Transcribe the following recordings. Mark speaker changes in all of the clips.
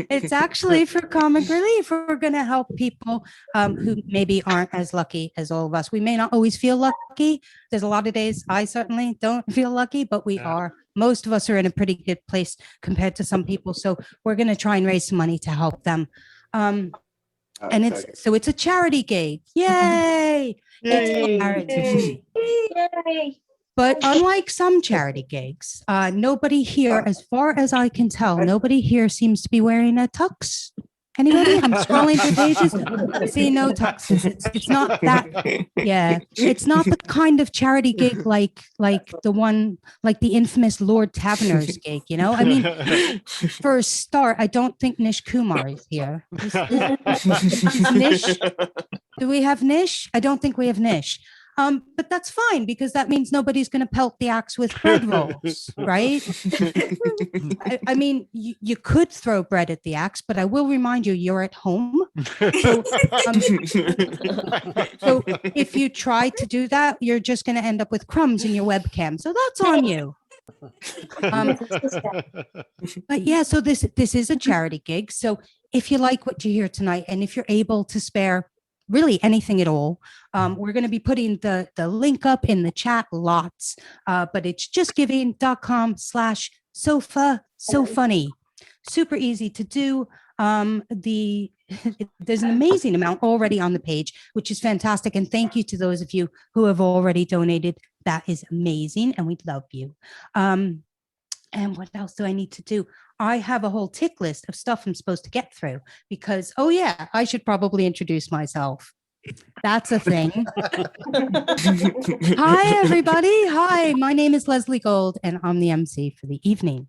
Speaker 1: It's actually for comic relief. We're going to help people who maybe aren't as lucky as all of us. We may not always feel lucky. There's a lot of days I certainly don't feel lucky, but we are. Most of us are in a pretty good place compared to some people. So we're going to try and raise some money to help them. And it's a charity gig. Yay! It's a charity.
Speaker 2: Yay!
Speaker 1: But unlike some charity gigs, nobody here, as far as I can tell, nobody here seems to be wearing a tux. Anybody? I'm scrolling through pages. See, no tuxes. It's not that. Yeah, it's not the kind of charity gig like the infamous Lord Taverner's gig. You know, I mean, for a start, I don't think Nish Kumar is here. Is Nish? Do we have Nish? I don't think we have Nish. But that's fine because that means nobody's going to pelt the axe with bread rolls, right? I mean, you could throw bread at the axe, but I will remind you, you're at home. So if you try to do that, you're just going to end up with crumbs in your webcam. So that's on you. But yeah, so this is a charity gig. So if you like what you hear tonight, and if you're able to spare really anything at all, we're going to be putting the link up in the chat lots, but it's justgiving.com/SoFunny. Super easy to do. There's an amazing amount already on the page, which is fantastic. And thank you to those of you who have already donated. That is amazing. And we love you. And what else do I need to do? I have a whole tick list of stuff I'm supposed to get through because, oh yeah, I should probably introduce myself. That's a thing. Hi, everybody. Hi, my name is Leslie Gold, and I'm the MC for the evening.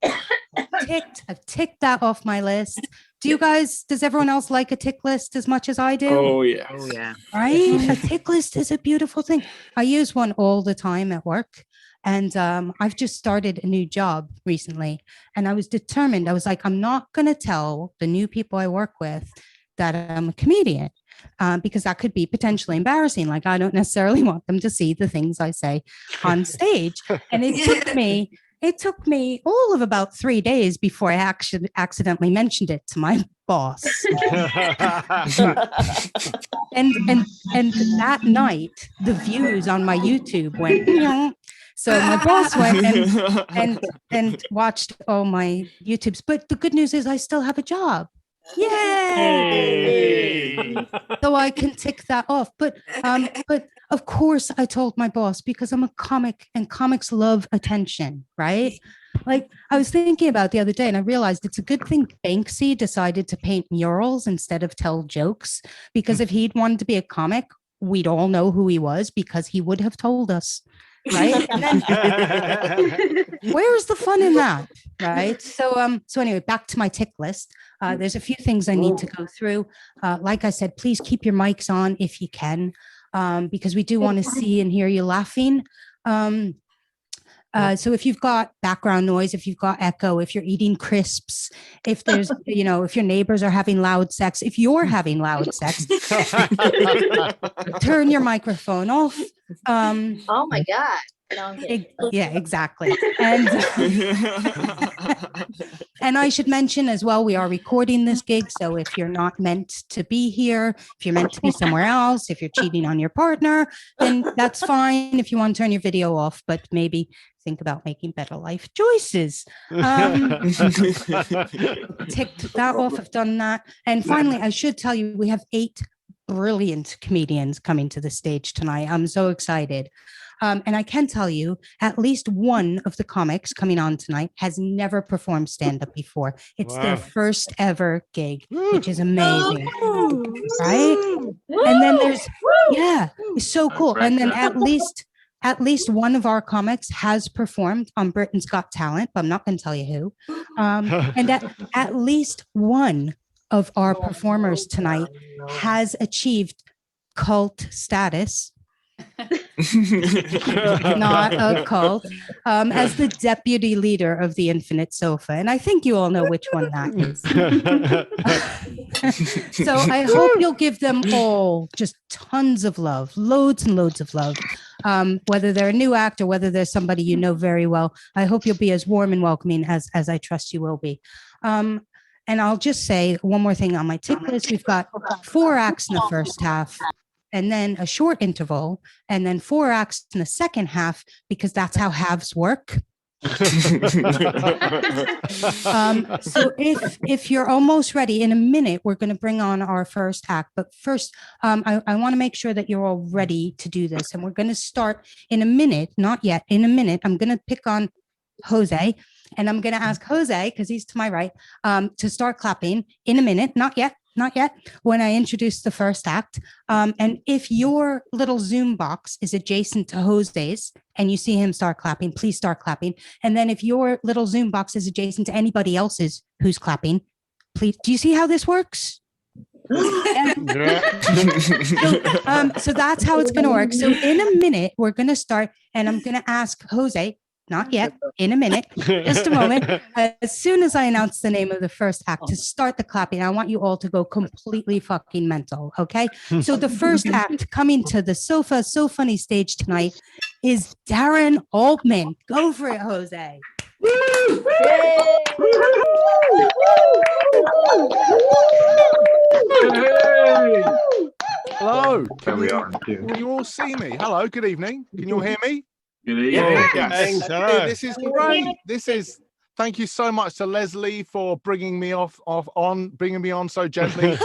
Speaker 1: I've ticked that off my list. Does everyone else like a tick list as much as I do?
Speaker 3: Oh, yeah.
Speaker 4: Oh, yeah.
Speaker 1: Right? A tick list is a beautiful thing. I use one all the time at work. And I've just started a new job recently. And I was determined. I was like, I'm not going to tell the new people I work with that I'm a comedian because that could be potentially embarrassing. Like, I don't necessarily want them to see the things I say on stage. And it took me all of about 3 days before I accidentally mentioned it to my boss. and that night, the views on my YouTube went, so my boss went and watched all my YouTubes. But the good news is I still have a job. Yay! So I can tick that off. But of course I told my boss because I'm a comic and comics love attention, right? Like I was thinking about the other day and I realized it's a good thing Banksy decided to paint murals instead of tell jokes, because if he'd wanted to be a comic, we'd all know who he was because he would have told us. Right? Where's the fun in that? Right? So anyway, back to my tick list. There's a few things I need to go through. Like I said, please keep your mics on if you can, because we do want to see and hear you laughing. So if you've got background noise, if you've got echo, if you're eating crisps, if there's, if your neighbors are having loud sex, if you're having loud sex, turn your microphone off.
Speaker 2: Oh my God. No,
Speaker 1: yeah, exactly. And I should mention as well, we are recording this gig. So if you're not meant to be here, if you're meant to be somewhere else, if you're cheating on your partner, then that's fine if you want to turn your video off, but maybe think about making better life choices. Ticked that off, I've done that. And finally, I should tell you, we have 8 brilliant comedians coming to the stage tonight. I'm so excited. And I can tell you, at least one of the comics coming on tonight has never performed stand-up before. It's their first ever gig, which is amazing, right? And then there's, it's so cool. And then at least one of our comics has performed on Britain's Got Talent, but I'm not going to tell you who. And at least one of our performers tonight has achieved cult status. Not a cult, as the deputy leader of the Infinite Sofa. And I think you all know which one that is. So I hope you'll give them all just tons of love, loads and loads of love. Whether they're a new act or whether they're somebody you know very well, I hope you'll be as warm and welcoming as I trust you will be. And I'll just say one more thing on my tip list. We've got 4 acts in the first half, and then a short interval, and then 4 acts in the second half, because that's how halves work. So if you're almost ready, in a minute, we're going to bring on our first act. But first, I want to make sure that you're all ready to do this. And we're going to start in a minute, not yet, in a minute. I'm going to pick on Jose, and I'm going to ask Jose, because he's to my right, to start clapping in a minute, not yet, when I introduce the first act. And if your little Zoom box is adjacent to Jose's and you see him start clapping, please start clapping. And then if your little Zoom box is adjacent to anybody else's who's clapping, please, do you see how this works? So that's how it's going to work. So in a minute, we're going to start, and I'm going to ask Jose, not yet, in a minute, just a moment. As soon as I announce the name of the first act, to start the clapping, I want you all to go completely fucking mental, okay? So the first act coming to the SoFunny stage tonight is Darren Altman. Go for it, Jose.
Speaker 3: Hello. Can you all see me? Hello, good evening. Can you all hear me?
Speaker 4: Good evening.
Speaker 3: Yes. This is great. Thank you so much to Leslie for bringing me on so gently.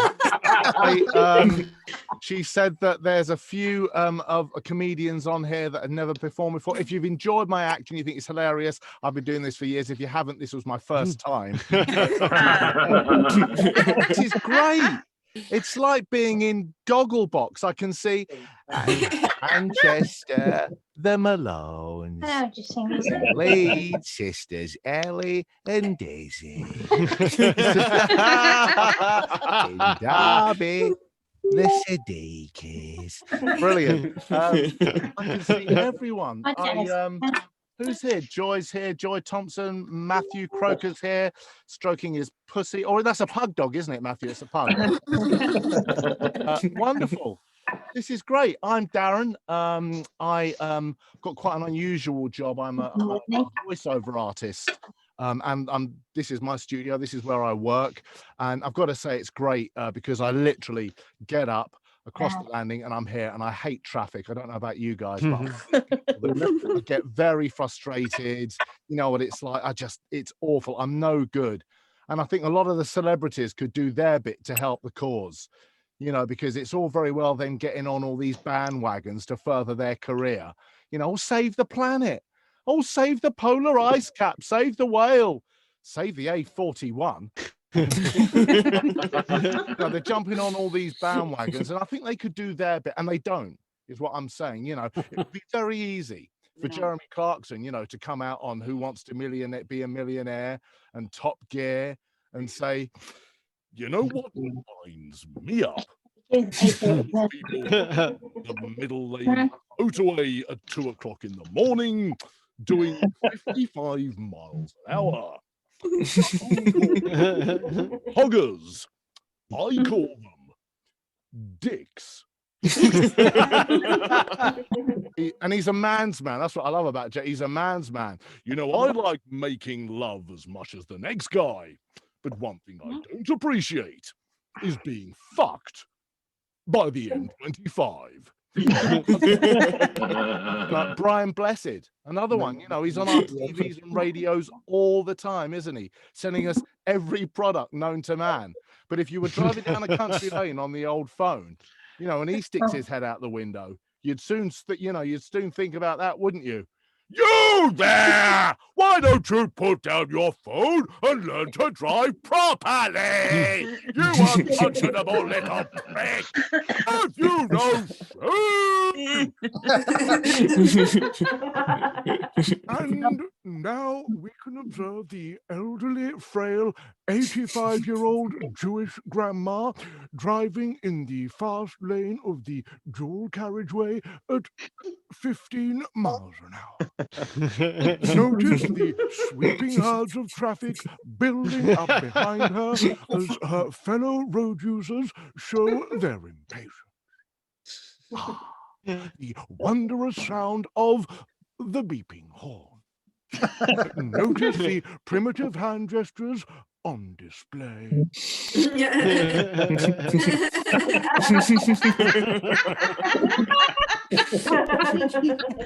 Speaker 3: She said that there's a few of comedians on here that had never performed before. If you've enjoyed my act and you think it's hilarious, I've been doing this for years. If you haven't, this was my first time. This is great. It's like being in Gogglebox. I can see Manchester, the Malones, Leeds sisters, Ellie and Daisy. In Derby, the Siddiquis. Brilliant. I can see everyone. Who's here? Joy's here. Joy Thompson. Matthew Croker's here, stroking his pussy. Oh, that's a pug dog, isn't it, Matthew? It's a pug. Wonderful. This is great. I'm Darren. I got quite an unusual job. I'm a voiceover artist. And this is my studio. This is where I work. And I've got to say it's great because I literally get up across the landing and I'm here, and I hate traffic. I don't know about you guys, but I get very frustrated. You know what it's like. It's awful. I'm no good. And I think a lot of the celebrities could do their bit to help the cause, you know, because it's all very well then getting on all these bandwagons to further their career. You know, save the planet. Oh, save the polar ice cap. Save the whale. Save the A41. No, they're jumping on all these bandwagons, and I think they could do their bit, and they don't, is what I'm saying. You know, it would be very easy for Jeremy Clarkson, you know, to come out on Who Wants to Be a Millionaire and Top Gear and say, you know what winds me up? People, the middle lane motorway at 2 o'clock in the morning, doing 55 miles an hour. Hoggers. I call them dicks. And he's a man's man. That's what I love about Jay. He's a man's man. You know, I like making love as much as the next guy. But one thing I don't appreciate is being fucked by the M25. Like Brian Blessed, another one, you know, he's on our TVs and radios all the time, isn't he? Sending us every product known to man. But if you were driving down a country lane on the old phone, you know, and he sticks his head out the window, you'd soon think about that, wouldn't you? You there! Why don't you put down your phone and learn to drive properly? You untouchable little prick! Have you no shame? And now we can observe the elderly, frail, 85-year-old Jewish grandma driving in the fast lane of the dual carriageway at 15 miles an hour. Notice the sweeping herds of traffic building up behind her as her fellow road users show their impatience. The wondrous sound of the beeping horn. Notice the primitive hand gestures on display.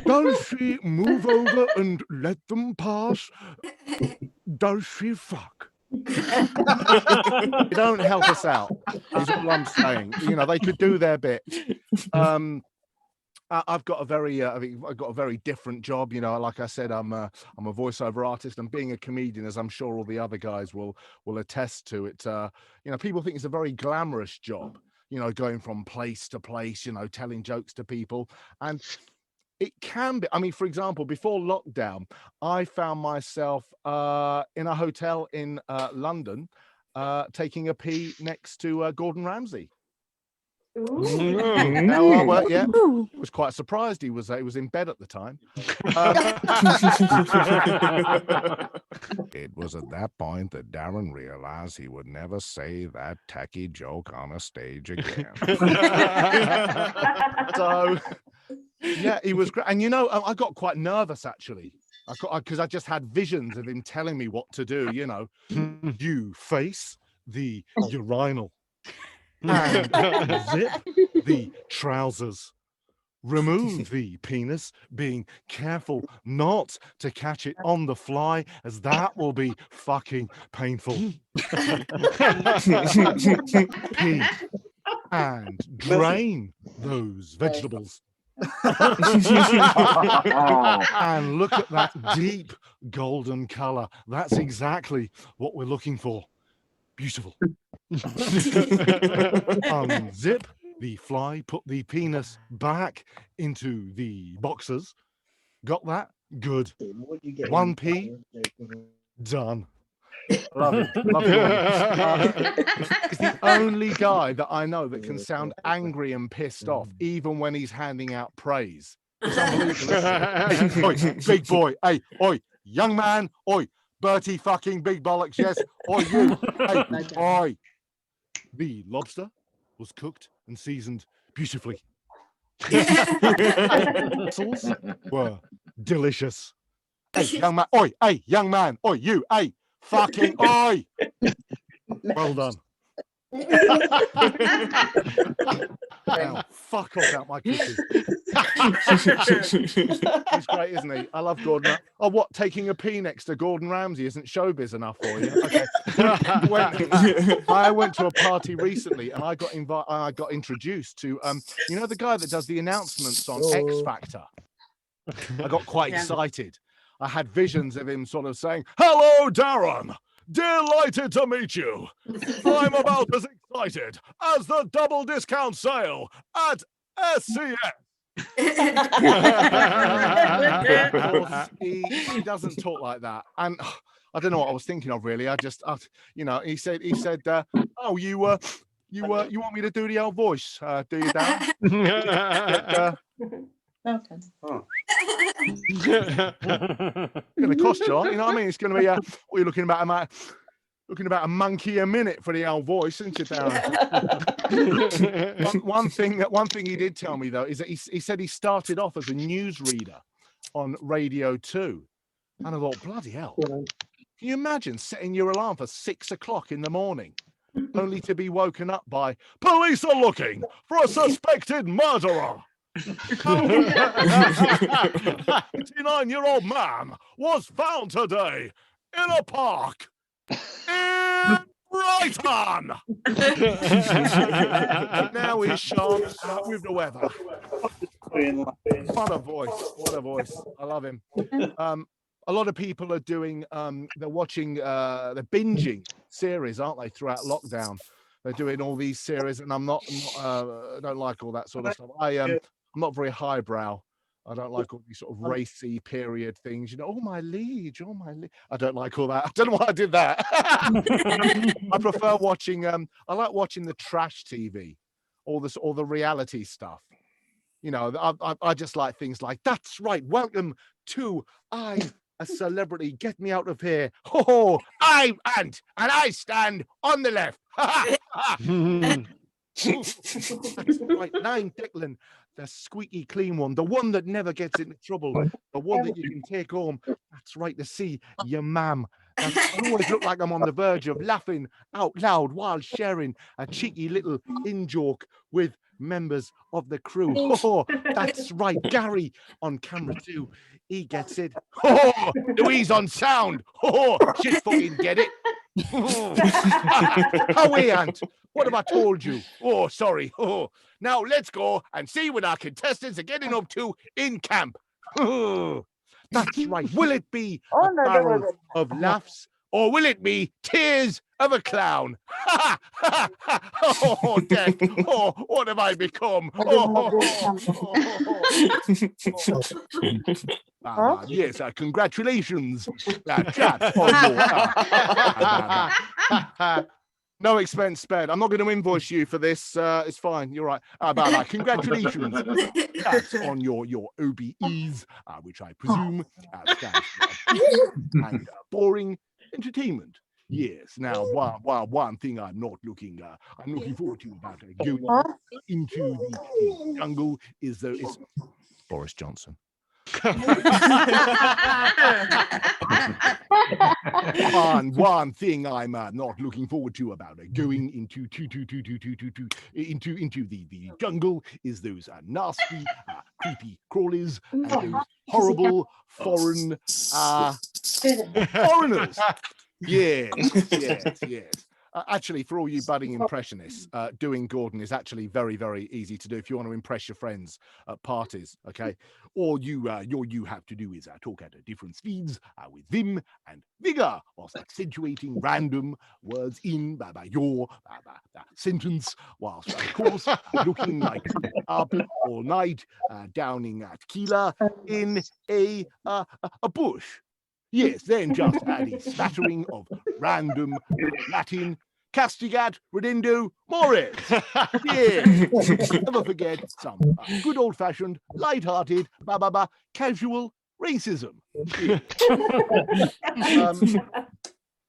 Speaker 3: Does she move over and let them pass? Does she fuck? They don't help us out, is all I'm saying. You know, they could do their bit. I've got a very, I've got a very different job. You know, like I said, I'm a voiceover artist, and being a comedian, as I'm sure all the other guys will attest to it. You know, people think it's a very glamorous job. You know, going from place to place, you know, telling jokes to people, and it can be. I mean, for example, before lockdown, I found myself in a hotel in London, taking a pee next to Gordon Ramsay. Now, yeah, I was quite surprised he was in bed at the time. It was at that point that Darren realized he would never say that tacky joke on a stage again. So, yeah, he was great. And you know, I got quite nervous actually, because I just had visions of him telling me what to do. You know, you face the urinal. And zip the trousers. Remove the penis, being careful not to catch it on the fly, as that will be fucking painful. Pee and drain those vegetables. And look at that deep golden color. That's exactly what we're looking for. Beautiful. Unzip the fly, put the penis back into the boxers. Got that? Good. One pee, done. Love it. Love it. He's the only guy that I know that can sound angry and pissed off, even when he's handing out praise. It's unbelievable. Hey, oi, big boy. Hey, oi, young man. Oi, Bertie fucking big bollocks. Yes. Oi, you. Hey, oi. The lobster was cooked and seasoned beautifully. Mussels were delicious. Hey, young man. Oi, hey, young man. Oi, you. Hey, fucking oi. Well done. Now, fuck off out my kitchen. He's great, isn't he? I love Gordon. Oh, what? Taking a pee next to Gordon Ramsay isn't showbiz enough for you? Okay. I went to a party recently, and I got introduced to you know, the guy that does the announcements on X Factor. I got quite excited. I had visions of him sort of saying, "Hello, Darren. Delighted to meet you. I'm about as excited as the double discount sale at SCS." He doesn't talk like that, and I don't know what I was thinking of really. You know, he said, "Oh, you want me to do the old voice? Do you, Dan?"
Speaker 2: Okay.
Speaker 3: It's going to cost you, you know what I mean? It's going to be what you're looking about a monkey a minute for the old voice, isn't it, Darren? one thing he did tell me though is that he said he started off as a newsreader on Radio 2, and I thought, bloody hell! Can you imagine setting your alarm for 6 o'clock in the morning, only to be woken up by "Police are looking for a suspected murderer"? 89-year-old man was found today in a park in Brighton. Now he's shot with the weather. What a voice! What a voice! I love him. A lot of people are doing. They're watching. They're binging series, aren't they? Throughout lockdown, they're doing all these series, and I don't like all that sort of stuff. I'm not very highbrow. I don't like all these sort of racy period things. Oh my liege, oh my liege. I don't like all that. I don't know why I did that. I prefer watching. I like watching the trash TV, all the reality stuff. I just like things like, that's right. Welcome to a celebrity. Get me out of here. Oh, I'm Ant, and I stand on the left. That's right. I'm Declan, the squeaky clean one, the one that never gets into trouble, the one that you can take home. That's right, to see your mam. I always look like I'm on the verge of laughing out loud while sharing a cheeky little in-joke with members of the crew. Oh, that's right, Gary on camera too. He gets it. Oh, Louise on sound. Oh, she fucking get it. How we, Ant? What have I told you? Oh, sorry. Oh, now let's go and see what our contestants are getting up to in camp. Oh, that's right. Will it be a barrel of laughs, or will it be tears of a clown? Oh, death. Oh, what have I become? Yes, congratulations. No expense spared. I'm not going to invoice you for this. It's fine. You're right. Congratulations. That's on your OBEs, which I presume stands for and boring entertainment. Yes. Now, one thing I'm looking forward to about going into the jungle is Boris Johnson. One thing I'm not looking forward to about going into the jungle is those nasty, creepy crawlies and those horrible foreigners. Yes. Actually, for all you budding impressionists, doing Gordon is actually very, very easy to do if you want to impress your friends at parties, okay? All you have to do is talk at different speeds with vim and vigor, whilst accentuating random words in your sentence, whilst, of course, looking like up all night, downing tequila in a bush. Yes, then just add a smattering of random Latin, castigat, redendo, mores. Yes, never forget some good old-fashioned, light-hearted, casual racism.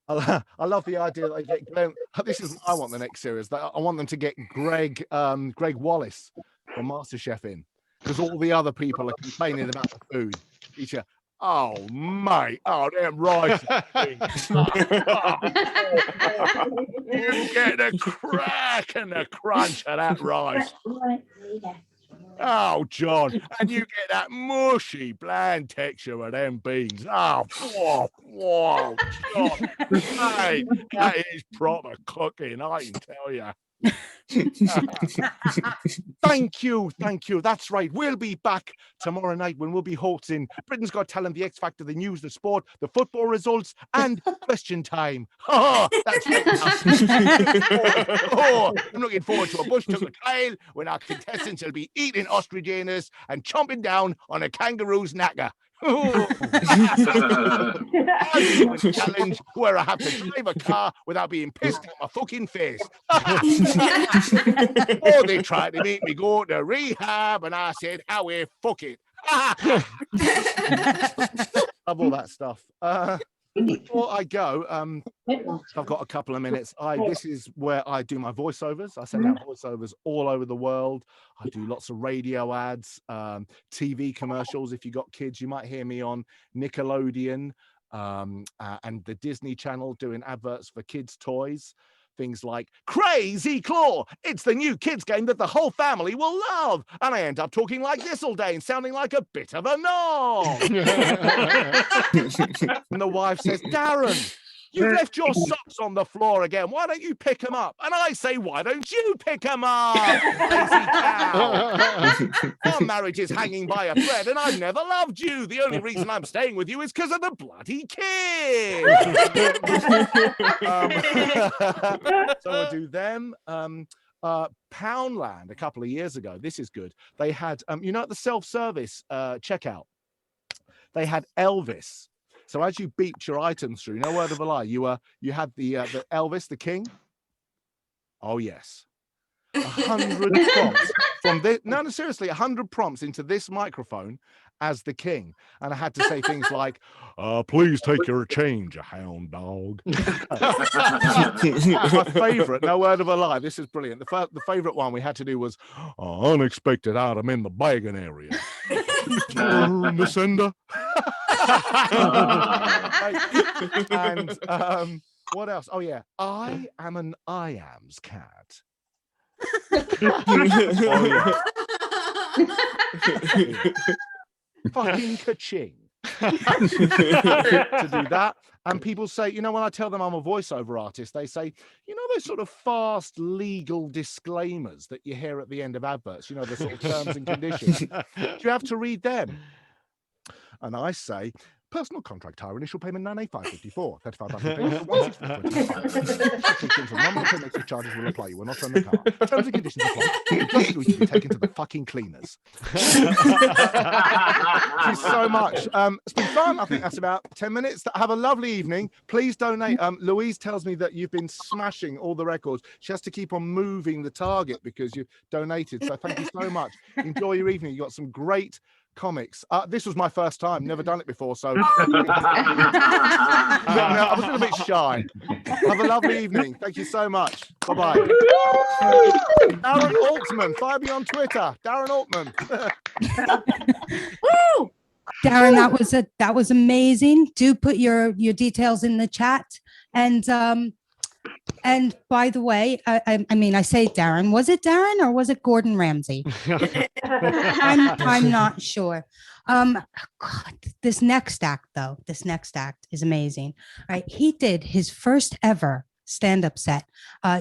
Speaker 3: I love the idea that they get Glenn. This is what I want the next series. I want them to get Greg Wallace from MasterChef in, because all the other people are complaining about the food. Oh, mate. Oh, damn right. You get the crack and the crunch of that rice. Oh, John. And you get that mushy, bland texture of them beans. Oh, whoa, John. Mate, that is proper cooking, I can tell you. Thank you. That's right. We'll be back tomorrow night when we'll be hosting Britain's Got Talent, the X Factor, the news, the sport, the football results, and question time. Oh, that's right. I'm looking forward to a bush tucker trial when our contestants will be eating ostrigenus and chomping down on a kangaroo's knacker. Challenge where I have to drive a car without being pissed at my fucking face. They tried to make me go to rehab, and I said, fuck it. Love all that stuff. Before I go, I've got a couple of minutes. This is where I do my voiceovers. I send out voiceovers all over the world. I do lots of radio ads, TV commercials. If you got kids, you might hear me on Nickelodeon and the Disney Channel doing adverts for kids' toys. Things like Crazy Claw. It's the new kids game that the whole family will love. And I end up talking like this all day and sounding like a bit of a knob. And the wife says, Darren, you've left your socks on the floor again. Why don't you pick them up? And I say, why don't you pick them up? Lazy cow. Our marriage is hanging by a thread and I've never loved you. The only reason I'm staying with you is because of the bloody kids. So I do them. Poundland a couple of years ago. This is good. They had, you know, at the self-service checkout, they had Elvis. So as you beeped your items through, no word of a lie, you had the Elvis, the King. Oh yes, 100 prompts from this. No, seriously, 100 prompts into this microphone as the King, and I had to say things like, "Please take your change, you hound dog." My favorite, no word of a lie. This is brilliant. The favorite one we had to do was unexpected item in the bagging area. Turn the sender. And what else? Oh yeah, I am an I-ams cat. Oh, yeah. Fucking ka-ching. To do that. And people say, you know, when I tell them I'm a voiceover artist, they say, you know, those sort of fast legal disclaimers that you hear at the end of adverts, you know, the sort of terms and conditions. Do you have to read them? And I say, personal contract hire, initial payment 985.54, 35 monthly payment 164.25. Extra charges will apply. You will not own the car. Terms and conditions apply. You just need to be taken to the fucking cleaners. Thank you so much. It's been fun. I think that's about 10 minutes. Have a lovely evening. Please donate. Louise tells me that you've been smashing all the records. She has to keep on moving the target because you've donated. So thank you so much. Enjoy your evening. You got some great comics. This was my first time, never done it before, so I was a little bit shy. Have a lovely evening. Thank you so much. Bye-bye. Darren Altman, find me on Twitter. Darren Altman.
Speaker 1: Woo! Darren, that was amazing. Do put your details in the chat. And by the way, I mean, I say Darren. Was it Darren or was it Gordon Ramsay? I'm not sure. God, this next act is amazing. Right, he did his first ever stand-up set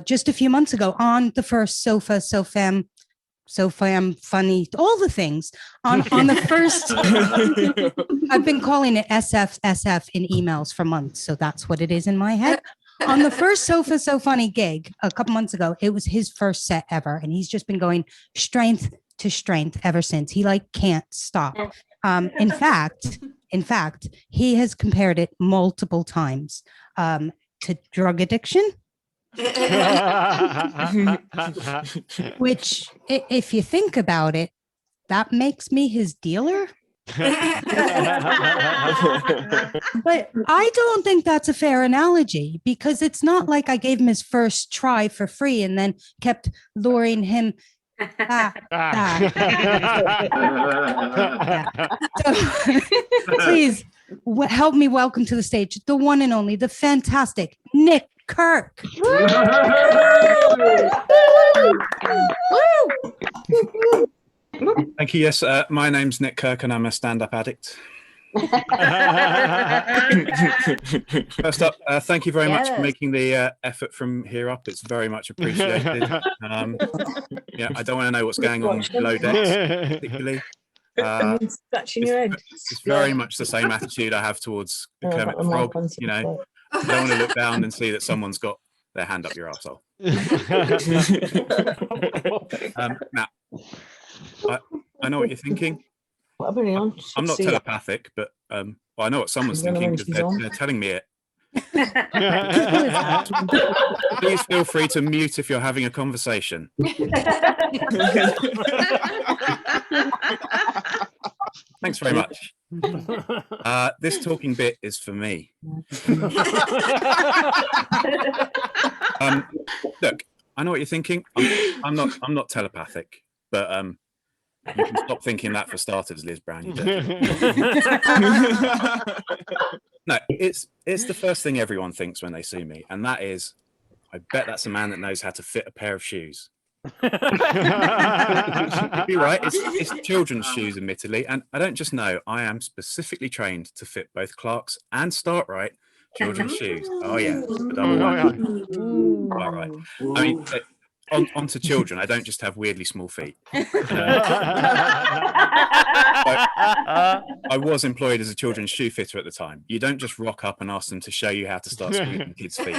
Speaker 1: just a few months ago on the first SoFunny, all the things on the first. I've been calling it SF in emails for months, so that's what it is in my head. On the first SoFunny gig a couple months ago, it was his first set ever, and he's just been going strength to strength ever since. He can't stop. In fact, he has compared it multiple times to drug addiction. Which, if you think about it, that makes me his dealer. But I don't think that's a fair analogy, because it's not like I gave him his first try for free and then kept luring him back. So, please help me welcome to the stage the one and only, the fantastic Nick Kirk.
Speaker 4: Thank you. Yes, my name's Nick Kirk and I'm a stand-up addict. First up, thank you very much for making the effort from here up. It's very much appreciated. Yeah, I don't want to know what's going on below decks, particularly.
Speaker 5: Scratching your head.
Speaker 4: It's very much the same attitude I have towards the Kermit the Frog. You know, I don't want to look down and see that someone's got their hand up your arsehole. Now, I know what you're thinking. I'm not telepathic, but well, I know what someone's thinking because they're telling me it. Please feel free to mute if you're having a conversation. Thanks very much. This talking bit is for me. Look, I know what you're thinking. I'm not telepathic, but you can stop thinking that for starters, Liz Brown. You No, it's the first thing everyone thinks when they see me, and that is, I bet that's a man that knows how to fit a pair of shoes. You'd be right. It's children's shoes, admittedly, and I don't just know. I am specifically trained to fit both Clark's and Startright children's shoes. Oh yeah, the double one. All right. I mean, onto children. I don't just have weirdly small feet. I was employed as a children's shoe fitter at the time. You don't just rock up and ask them to show you how to start squeezing kids' feet.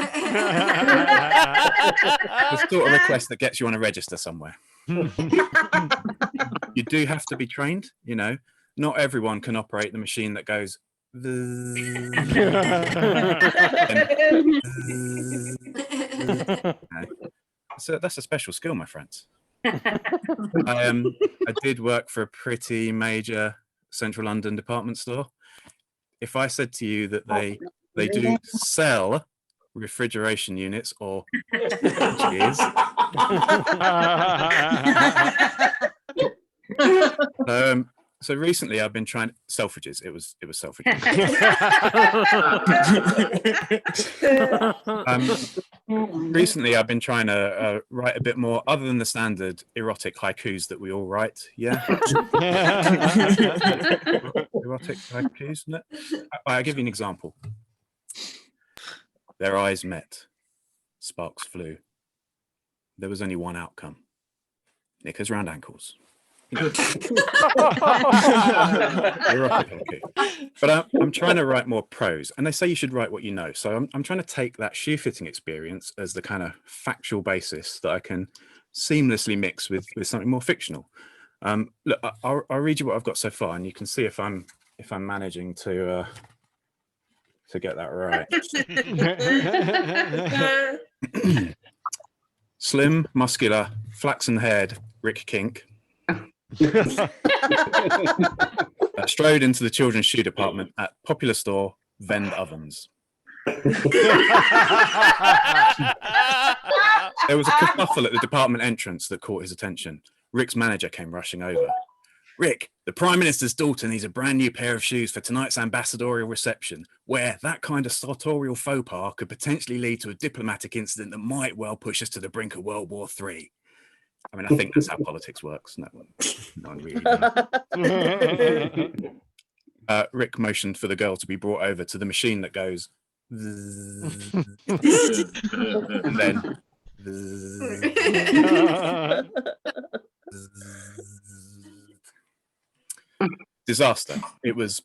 Speaker 4: The sort of request that gets you on a register somewhere. You do have to be trained, you know. Not everyone can operate the machine that goes. So that's a special skill, my friends. I did work for a pretty major central London department store. If I said to you that they do sell refrigeration units or fridges, so recently I've been trying Selfridges. It was Selfridges. Recently I've been trying to write a bit more other than the standard erotic haikus that we all write. Yeah. Erotic haikus. No? I'll give you an example. Their eyes met. Sparks flew. There was only one outcome. Knickers round ankles. Erotic haiku. But I'm trying to write more prose, and they say you should write what you know. So I'm trying to take that shoe fitting experience as the kind of factual basis that I can seamlessly mix with something more fictional. Look, I'll read you what I've got so far, and you can see if I'm managing to get that right. Slim, muscular, flaxen-haired Rick Kink strode into the children's shoe department at popular store Vend Ovens. There was a kerfuffle at the department entrance that caught his attention. Rick's manager came rushing over. Rick, the Prime Minister's daughter needs a brand new pair of shoes for tonight's ambassadorial reception, where that kind of sartorial faux pas could potentially lead to a diplomatic incident that might well push us to the brink of World War III. I mean, I think that's how politics works. No one really knows. Rick motioned for the girl to be brought over to the machine that goes and then disaster. It was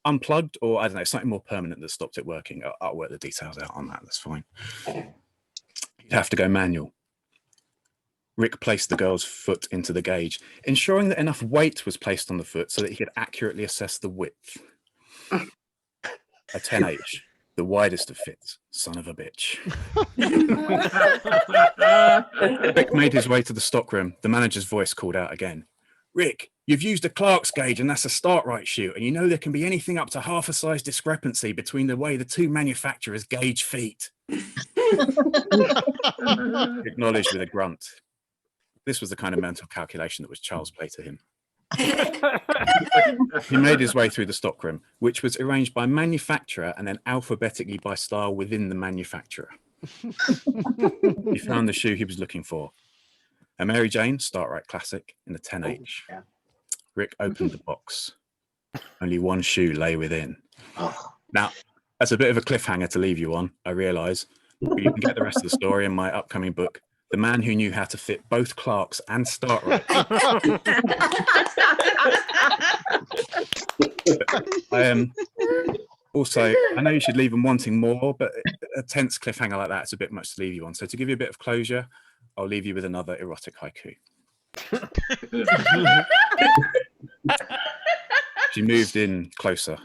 Speaker 4: unplugged, or I don't know, something more permanent that stopped it working. I'll work the details out on that. That's fine. You'd have to go manual. Rick placed the girl's foot into the gauge, ensuring that enough weight was placed on the foot so that he could accurately assess the width. A 10H, the widest of fits, son of a bitch. Rick made his way to the stockroom. The manager's voice called out again. Rick, you've used a Clark's gauge and that's a start-right shoe, and you know there can be anything up to half a size discrepancy between the way the two manufacturers gauge feet. Acknowledged with a grunt. This was the kind of mental calculation that was child's play to him. He made his way through the stockroom, which was arranged by manufacturer and then alphabetically by style within the manufacturer. He found the shoe he was looking for. A Mary Jane Start-Right Classic in a 10H. Rick opened the box. Only one shoe lay within. Now, that's a bit of a cliffhanger to leave you on, I realise. But you can get the rest of the story in my upcoming book, The Man Who Knew How to Fit Both Clarks and Start-Right. Also, I know you should leave them wanting more, but a tense cliffhanger like that is a bit much to leave you on. So to give you a bit of closure, I'll leave you with another erotic haiku. She moved in closer.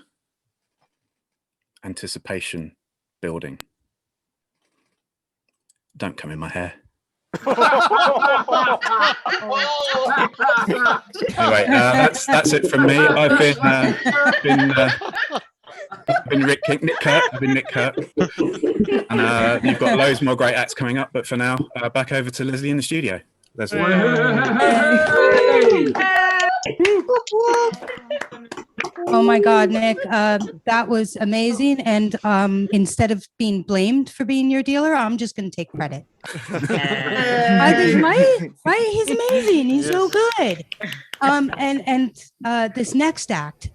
Speaker 4: Anticipation building. Don't come in my hair. Anyway, that's it from me. I've been Rick Kink, Nick Kirk. I've been Nick Kirk, and you've got loads more great acts coming up. But for now, back over to Leslie in the studio. Leslie.
Speaker 1: Oh my God, Nick, that was amazing. And instead of being blamed for being your dealer, I'm just going to take credit. Right? He's amazing. He's so good. And this next act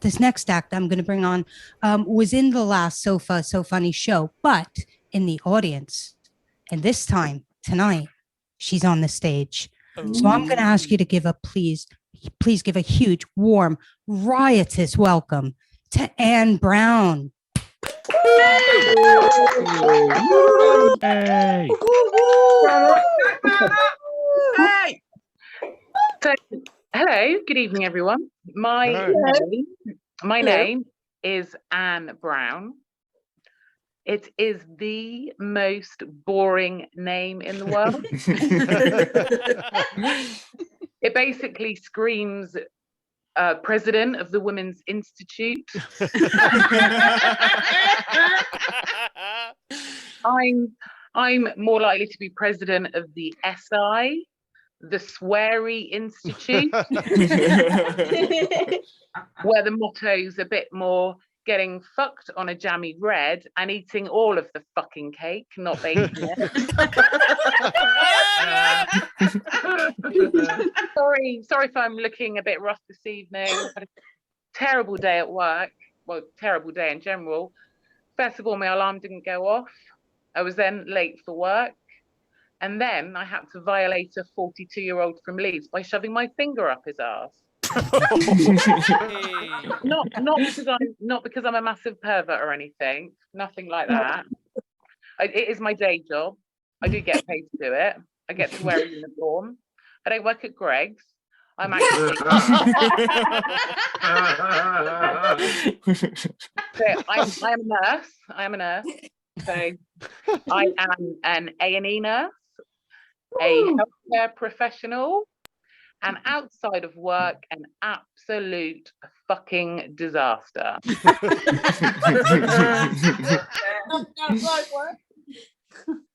Speaker 1: I'm going to bring on was in the last SoFunny show, but in the audience. And this time, tonight, she's on the stage. So I'm going to ask you to give a please give a huge, warm, riotous welcome to Anne Brown.
Speaker 3: Hey.
Speaker 6: So, hello, good evening, everyone. My name is Anne Brown. It is the most boring name in the world. It basically screams president of the Women's Institute. I'm more likely to be president of the SI, the Sweary Institute, where the motto's a bit more getting fucked on a jammy bread and eating all of the fucking cake, not baking it. Sorry if I'm looking a bit rough this evening. I've had a terrible day at work. Well, terrible day in general. First of all, my alarm didn't go off. I was then late for work. And then I had to violate a 42-year-old from Leeds by shoving my finger up his ass. Not because I'm a massive pervert or anything. Nothing like that. It is my day job. I do get paid to do it. I get to wear a uniform. I don't work at Greg's. I'm actually. So I'm a nurse. I am a nurse. So I am an A&E nurse, a healthcare professional, and outside of work, an absolute fucking disaster.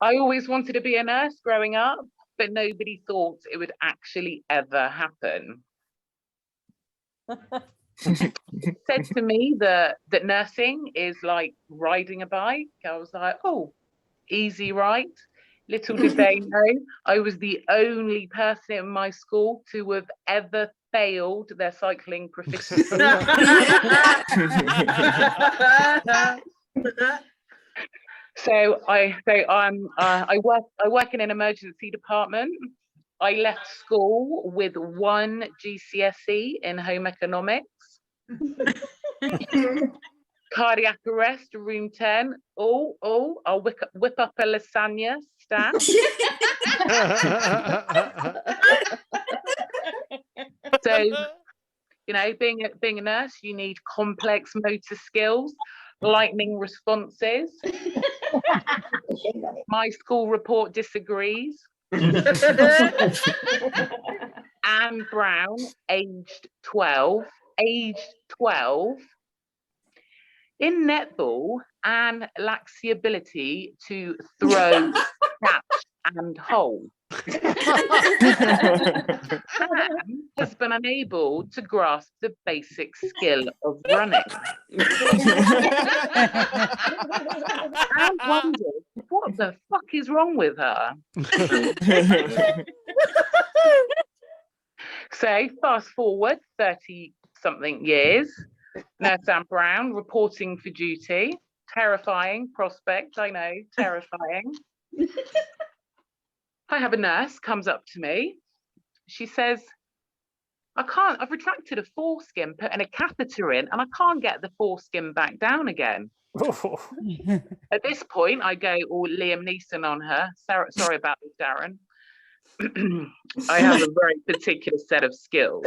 Speaker 6: I always wanted to be a nurse growing up, but nobody thought it would actually ever happen. Said to me that nursing is like riding a bike. I was like, oh, easy ride. Little did they know, I was the only person in my school to have ever failed their cycling proficiency. So I work in an emergency department. I left school with 1 GCSE in home economics. Cardiac arrest, room 10. I'll whip up a lasagna stash. So, you know, being a nurse, you need complex motor skills, lightning responses. My school report disagrees. Anne Brown, aged 12. In netball, Anne lacks the ability to throw, catch, and hold. Anne has been unable to grasp the basic skill of running. Anne wonders what the fuck is wrong with her. So fast forward 30-something years. Nurse Anne Brown reporting for duty. Terrifying prospect, I know, terrifying. I have a nurse comes up to me. She says, I've retracted a foreskin, put in a catheter in, and I can't get the foreskin back down again. At this point, I go all Liam Neeson on her. Sorry about this, Darren. I have a very particular set of skills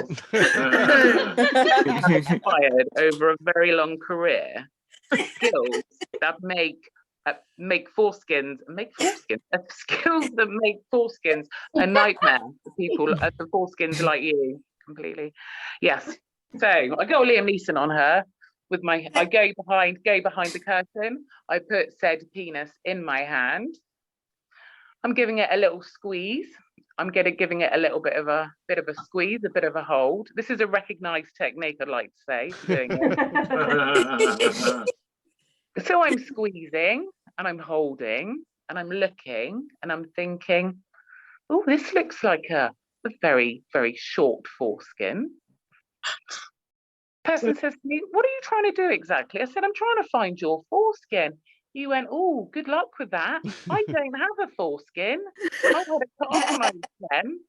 Speaker 6: acquired over a very long career. Skills that make foreskins. Skills that make foreskins a nightmare for people for foreskins like you. Completely. Yes. So I go Liam Neeson on her with my. I go behind the curtain. I put said penis in my hand. I'm giving it a little squeeze. I'm giving it a little bit of a squeeze, a bit of a hold. This is a recognized technique, I'd like to say, for doing it. So I'm squeezing and I'm holding and I'm looking and I'm thinking, oh, this looks like a very, very short foreskin. Person says to me, what are you trying to do exactly? I said, I'm trying to find your foreskin. He went, oh, good luck with that. I don't have a foreskin. I had it cut off when I was 10.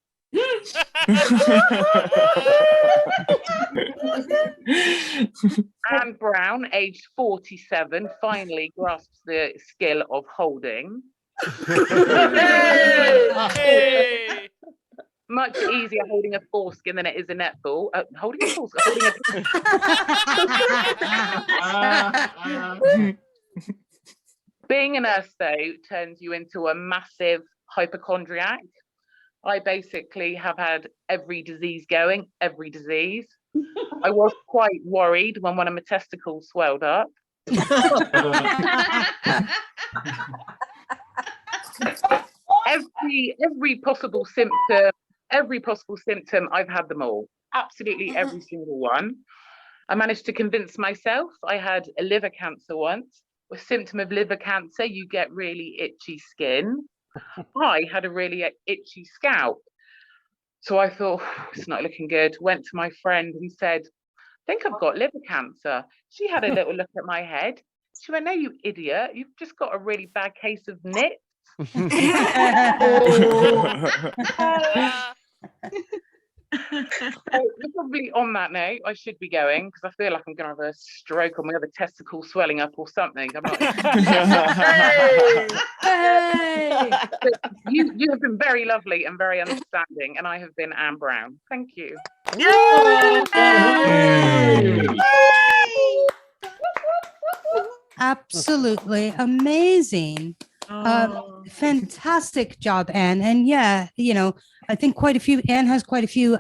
Speaker 6: Anne Brown, aged 47, finally grasps the skill of holding.
Speaker 7: Hey!
Speaker 6: Much easier holding a foreskin than it is a netball. Holding a foreskin, Being a nurse, though, turns you into a massive hypochondriac. I basically have had every disease going, every disease. I was quite worried when one of my testicles swelled up. Every possible symptom, I've had them all. Absolutely every single one. I managed to convince myself I had a liver cancer once. A symptom of liver cancer, you get really itchy skin. I had a really itchy scalp. So I thought, it's not looking good. Went to my friend and said, I think I've got liver cancer. She had a little look at my head. She went, no, you idiot. You've just got a really bad case of nits. So probably on that note, I should be going because I feel like I'm going to have a stroke or my other testicle swelling up or something. I'm not. But you have been very lovely and very understanding, and I have been Anne Brown. Thank you.
Speaker 1: Absolutely amazing. Fantastic job, Anne. And yeah, you know, I think Anne has quite a few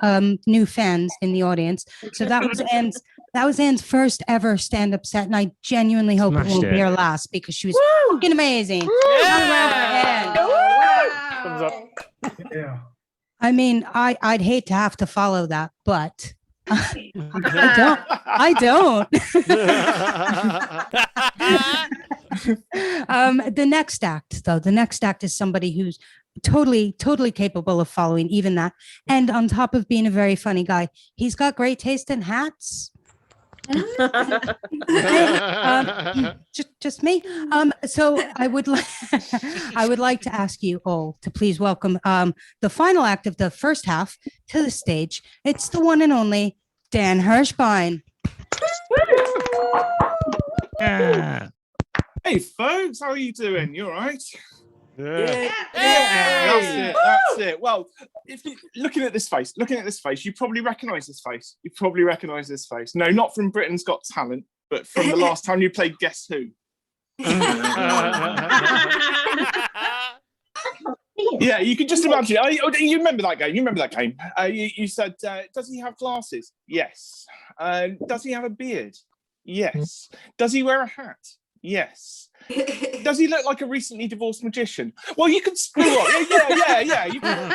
Speaker 1: new fans in the audience. So that was Anne's first ever stand-up set, and I genuinely hope it won't be her last because she was fucking amazing.
Speaker 7: Yeah.
Speaker 5: Thumbs up.
Speaker 8: Yeah.
Speaker 1: I mean, I'd hate to have to follow that, but I don't. The next act is somebody who's totally capable of following even that, and on top of being a very funny guy, he's got great taste in hats. Just me. So I would like to ask you all to please welcome the final act of the first half to the stage. It's the one and only Dan Hirschbein.
Speaker 9: Hey folks, how are you doing? You all right?
Speaker 7: Yeah.
Speaker 9: That's it. Well, if you looking at this face, you probably recognise this face. No, not from Britain's Got Talent, but from the last time you played Guess Who. Yeah, you can just imagine. You remember that game? You said, does he have glasses? Yes. Does he have a beard? Yes. Does he wear a hat? Yes. Does he look like a recently divorced magician? Well, you can screw up. Yeah. You can...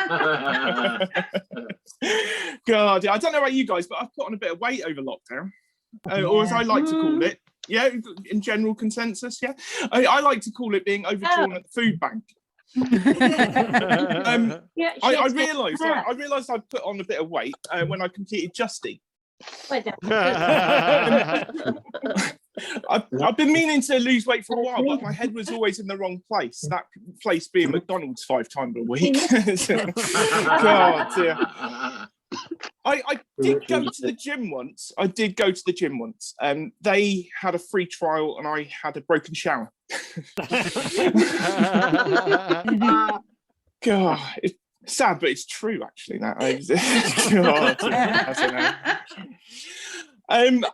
Speaker 9: God, I don't know about you guys, but I've put on a bit of weight over lockdown, or as I like to call it, in general consensus, I like to call it being overdrawn at the food bank. I realised I put on a bit of weight when I completed Justy. I've been meaning to lose weight for a while, but my head was always in the wrong place. That place being McDonald's 5 times a week. God, dear. I did go to the gym once. They had a free trial, and I had a broken shower. God, it's sad, but it's true. Actually, that God, I don't know.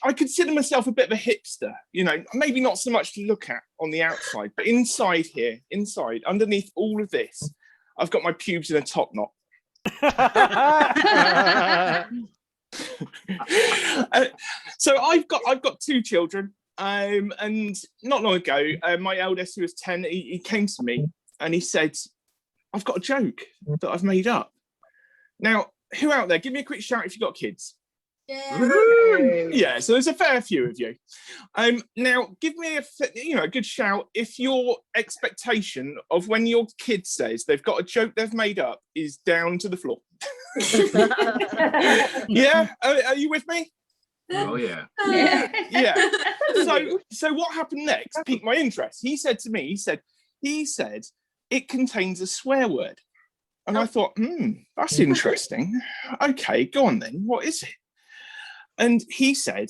Speaker 9: I consider myself a bit of a hipster, you know, maybe not so much to look at on the outside, but inside, underneath all of this, I've got my pubes in a top knot. So I've got 2 children, and not long ago, my eldest, who was 10, he came to me and he said, I've got a joke that I've made up. Now, who out there, give me a quick shout if you've got kids. Yeah, so there's a fair few of you. Now, give me a good shout if your expectation of when your kid says they've got a joke they've made up is down to the floor. Yeah, are you with me?
Speaker 4: Oh yeah.
Speaker 9: Yeah. So what happened next piqued my interest. He said to me, he said, it contains a swear word. And I thought, that's interesting. Okay, go on then. What is it? And he said,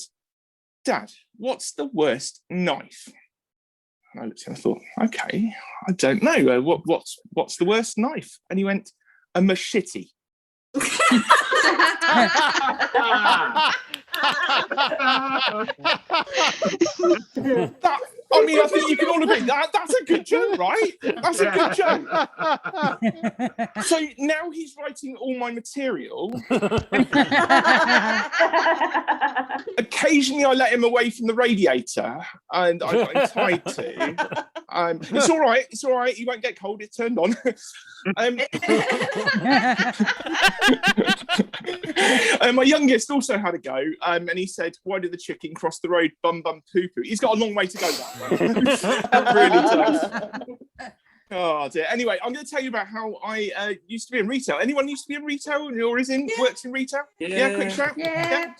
Speaker 9: Dad, what's the worst knife? And I looked at him and thought, okay, I don't know. What's the worst knife? And he went, a machete. I think you can all agree that's a good joke, right? That's a good joke. So now he's writing all my material. Occasionally I let him away from the radiator and I got him tied to. It's all right. He won't get cold. It's turned on. My youngest also had a go, and he said, "Why did the chicken cross the road? Bum bum poo poo." He's got a long way to go. That really does. Oh dear. Anyway, I'm going to tell you about how I used to be in retail. Anyone used to be in retail or works in retail? Yeah, quick shout. Yeah.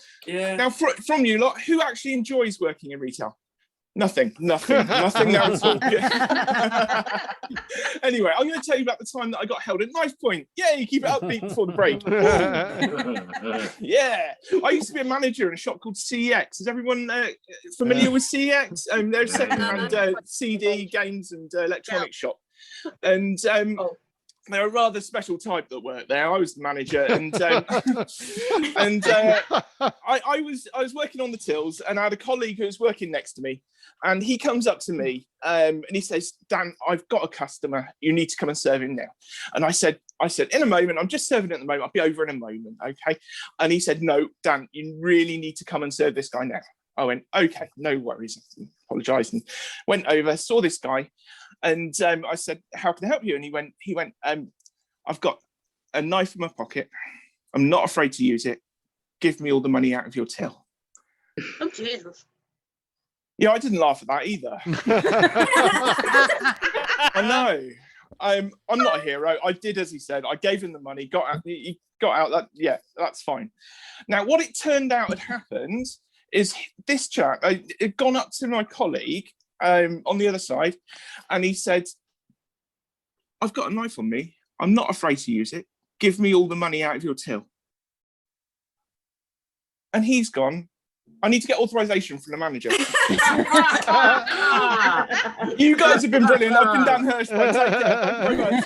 Speaker 9: Now, from you lot, who actually enjoys working in retail? Nothing now at all. Anyway, I'm going to tell you about the time that I got held at knife point. Yay, keep it upbeat before the break. Yeah, I used to be a manager in a shop called CEX. Is everyone familiar with CEX? They're a second-hand CD, games and electronics shop. And they're a rather special type that worked there. I was the manager, and I was working on the tills, and I had a colleague who was working next to me, and he comes up to me and he says, "Dan, I've got a customer. You need to come and serve him now." And I said, "In a moment. I'm just serving at the moment. I'll be over in a moment, okay?" And he said, "No, Dan, you really need to come and serve this guy now." I went, "Okay, no worries." I apologized and went over, saw this guy. And I said, "How can I help you?" And he went, "I've got a knife in my pocket. I'm not afraid to use it. Give me all the money out of your till."
Speaker 2: Oh, Jesus.
Speaker 9: Yeah, I didn't laugh at that either. I know. I'm not a hero. I did as he said. I gave him the money. He got out. That's fine. Now, what it turned out had happened is this chap had gone up to my colleague on the other side, and he said, "I've got a knife on me. I'm not afraid to use it. Give me all the money out of your till." And he's gone, "I need to get authorization from the manager." You guys have been brilliant. I've been Dan Hirschberg. Take care. Thank you very much.